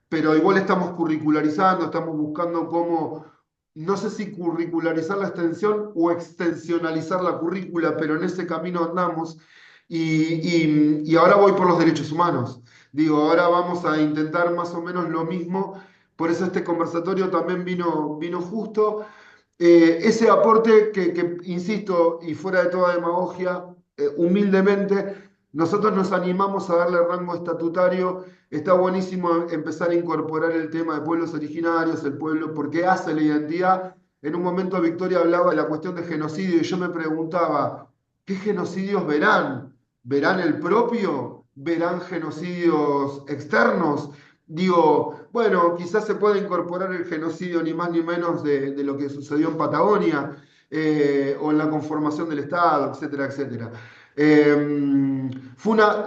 pero igual estamos curricularizando, estamos buscando cómo, no sé si curricularizar la extensión o extensionalizar la currícula, pero en ese camino andamos. Y ahora voy por los derechos humanos. Digo, ahora vamos a intentar más o menos lo mismo. Por eso este conversatorio también vino justo. Ese aporte insisto, y fuera de toda demagogia, humildemente, nosotros nos animamos a darle rango estatutario. Está buenísimo empezar a incorporar el tema de pueblos originarios, el pueblo, porque hace la identidad. En un momento Victoria hablaba de la cuestión de genocidio y yo me preguntaba, ¿qué genocidios verán? ¿Verán el propio? ¿Verán genocidios externos? Digo, bueno, quizás se pueda incorporar el genocidio ni más ni menos de lo que sucedió en Patagonia o en la conformación del Estado, etcétera, etcétera.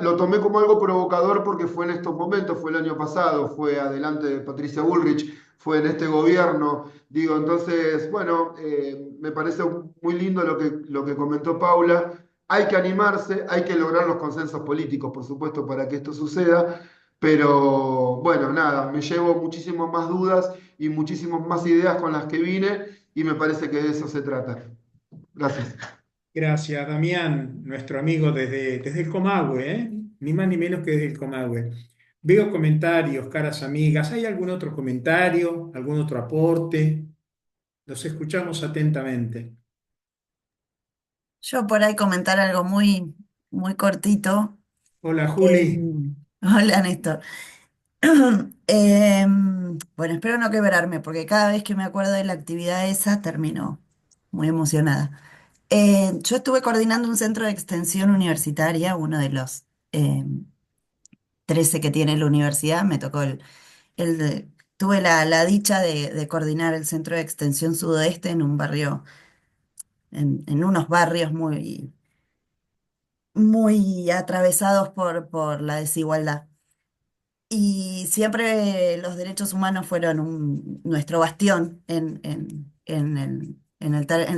Lo tomé como algo provocador porque fue en estos momentos, fue el año pasado, fue adelante de Patricia Bullrich, fue en este gobierno. Digo, entonces, bueno, me parece muy lindo lo que comentó Paula. Hay que animarse, hay que lograr los consensos políticos, por supuesto, para que esto suceda. Pero bueno, nada, me llevo muchísimas más dudas y muchísimas más ideas con las que vine y me parece que de eso se trata. Gracias. Gracias, Damián, nuestro amigo desde el Comahue, ¿eh? Ni más ni menos que desde el Comahue. Veo comentarios, caras amigas. ¿Hay algún otro comentario, algún otro aporte? Los escuchamos atentamente. Yo por ahí comentar algo muy, muy cortito. Hola, Eh, Juli. hola, Néstor. Bueno, espero no quebrarme, porque cada vez que me acuerdo de la actividad esa termino muy emocionada. Yo estuve coordinando un centro de extensión universitaria, uno de los 13 que tiene la universidad. Me tocó tuve la dicha de coordinar el centro de extensión sudoeste en un barrio, en unos barrios muy atravesados por la desigualdad. Y siempre los derechos humanos fueron nuestro bastión en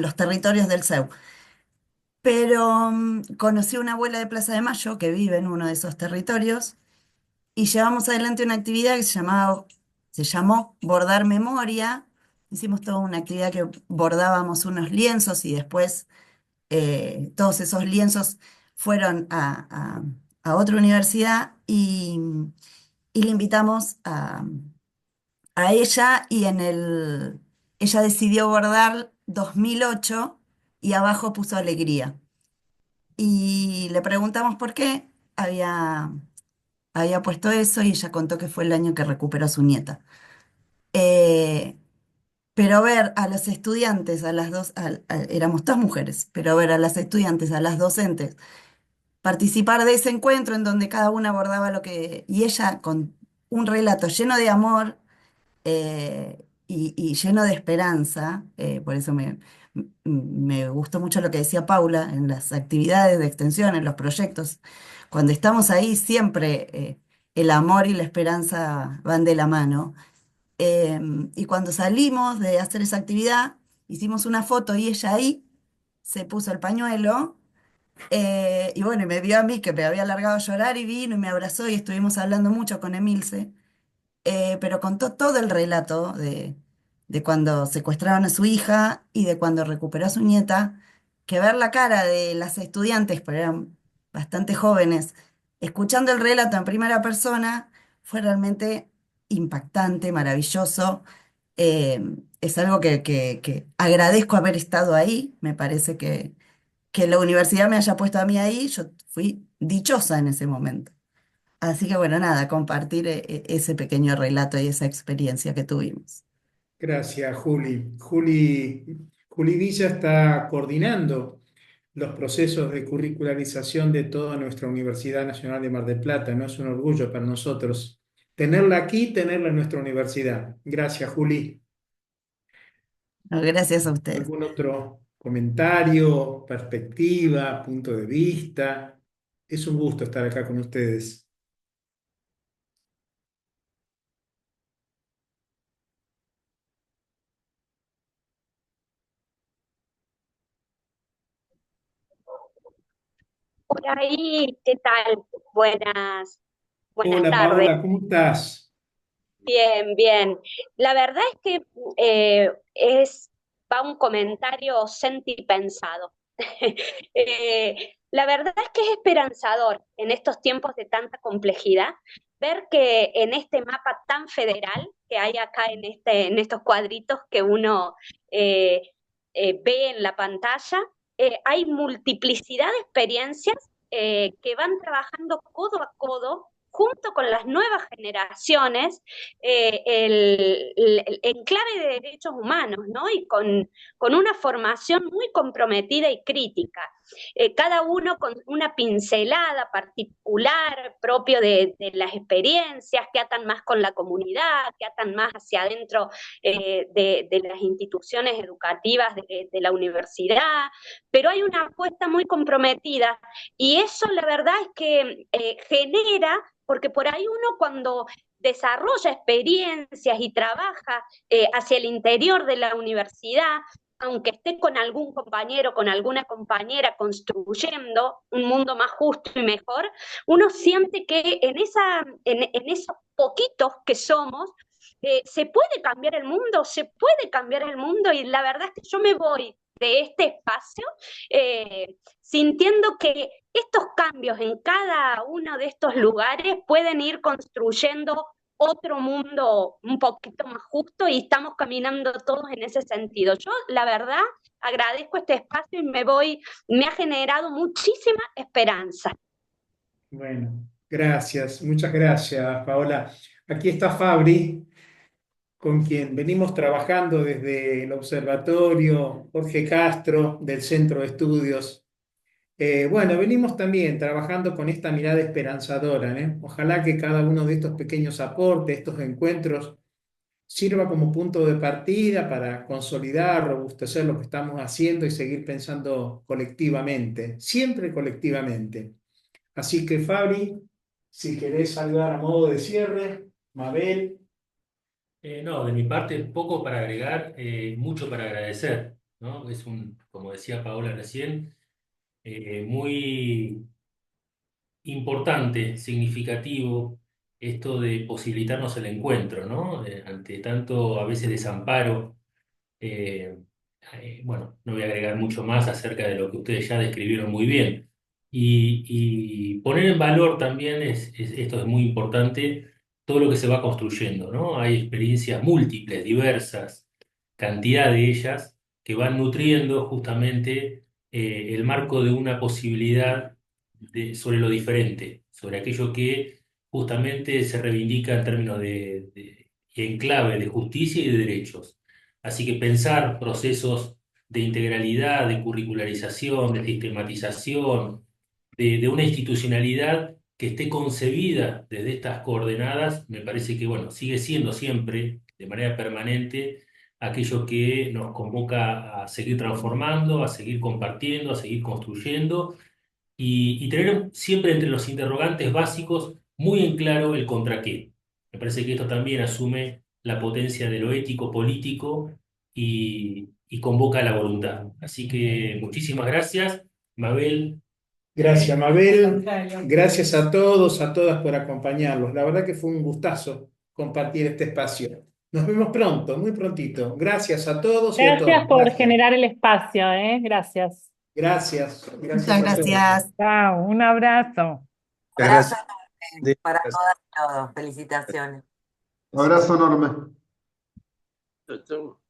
los territorios del CEU. Pero conocí a una abuela de Plaza de Mayo que vive en uno de esos territorios y llevamos adelante una actividad que se llamó Bordar Memoria. Hicimos toda una actividad que bordábamos unos lienzos y después todos esos lienzos fueron a otra universidad y le invitamos a ella ella decidió bordar 2008 y abajo puso alegría. Y le preguntamos por qué había puesto eso y ella contó que fue el año que recuperó a su nieta. Eh, pero ver a los estudiantes, a las dos, éramos todas mujeres, pero ver a las estudiantes, a las docentes, participar de ese encuentro en donde cada una abordaba y ella con un relato lleno de amor y lleno de esperanza. Por eso me gustó mucho lo que decía Paula en las actividades de extensión, en los proyectos. Cuando estamos ahí, siempre el amor y la esperanza van de la mano. Y cuando salimos de hacer esa actividad, hicimos una foto y ella ahí, se puso el pañuelo. Y bueno, y me vio a mí que me había largado a llorar y vino y me abrazó y estuvimos hablando mucho con Emilce, pero contó todo el relato de cuando secuestraron a su hija y de cuando recuperó a su nieta, que ver la cara de las estudiantes, pero eran bastante jóvenes, escuchando el relato en primera persona, fue realmente impactante, maravilloso. Eh, es algo que agradezco haber estado ahí, me parece que la universidad me haya puesto a mí ahí, yo fui dichosa en ese momento. Así que bueno, nada, compartir ese pequeño relato y esa experiencia que tuvimos. Gracias, Juli. Juli Villa está coordinando los procesos de curricularización de toda nuestra Universidad Nacional de Mar del Plata, ¿no? Es un orgullo para nosotros tenerla aquí, tenerla en nuestra universidad. Gracias, Juli. No, gracias a ustedes. ¿Algún otro comentario, perspectiva, punto de vista? Es un gusto estar acá con ustedes. Por ahí, ¿qué tal? Buenas Hola, tardes. Paola, ¿cómo estás? Bien, bien. La verdad es que va un comentario sentipensado. La verdad es que es esperanzador en estos tiempos de tanta complejidad ver que en este mapa tan federal que hay acá en estos cuadritos que uno eh, ve en la pantalla, hay multiplicidad de experiencias que van trabajando codo a codo junto con las nuevas generaciones, en clave de derechos humanos, ¿no? Y con una formación muy comprometida y crítica. Cada uno con una pincelada particular propio de las experiencias que atan más con la comunidad, que atan más hacia adentro de las instituciones educativas de la universidad, pero hay una apuesta muy comprometida y eso la verdad es que genera, porque por ahí uno cuando desarrolla experiencias y trabaja hacia el interior de la universidad, aunque esté con algún compañero, con alguna compañera construyendo un mundo más justo y mejor, uno siente que en esos poquitos que somos, se puede cambiar el mundo, se puede cambiar el mundo y la verdad es que yo me voy de este espacio sintiendo que estos cambios en cada uno de estos lugares pueden ir construyendo otro mundo un poquito más justo y estamos caminando todos en ese sentido. Yo, la verdad, agradezco este espacio y me ha generado muchísima esperanza. Bueno, gracias, muchas gracias, Paola. Aquí está Fabri, con quien venimos trabajando desde el observatorio Jorge Castro del Centro de Estudios. Bueno, venimos también trabajando con esta mirada esperanzadora, ¿eh? Ojalá que cada uno de estos pequeños aportes, estos encuentros, sirva como punto de partida para consolidar, robustecer lo que estamos haciendo y seguir pensando colectivamente, siempre colectivamente. Así que, Fabri, si querés saludar a modo de cierre, Mabel. No, de mi parte, poco para agregar, mucho para agradecer, ¿no? Como decía Paola recién, muy importante, significativo, esto de posibilitarnos el encuentro, ¿no? Ante tanto, a veces desamparo. eh, bueno, no voy a agregar mucho más acerca de lo que ustedes ya describieron muy bien. Y poner en valor también, esto es muy importante, todo lo que se va construyendo, ¿no? Hay experiencias múltiples, diversas, cantidad de ellas, que van nutriendo justamente el marco de una posibilidad sobre lo diferente, sobre aquello que justamente se reivindica en términos y en clave de justicia y de derechos. Así que pensar procesos de integralidad, de curricularización, de sistematización, de una institucionalidad que esté concebida desde estas coordenadas, me parece que, bueno, sigue siendo siempre, de manera permanente, aquello que nos convoca a seguir transformando, a seguir compartiendo, a seguir construyendo y tener siempre entre los interrogantes básicos muy en claro el contra qué. Me parece que esto también asume la potencia de lo ético político y convoca la voluntad. Así que muchísimas gracias, Mabel. Gracias, Al Mabel. contrario. Gracias a todos, a todas por acompañarnos. La verdad que fue un gustazo compartir este espacio. Nos vemos pronto, muy prontito. Gracias a todos y a Gracias todas. por Gracias. generar el espacio, ¿eh? Gracias. Gracias. Muchas Gracias a todos. gracias. Chao, un abrazo. Abrazo Gracias. enorme para todas y todos. Felicitaciones. Abrazo enorme. Chau, chau.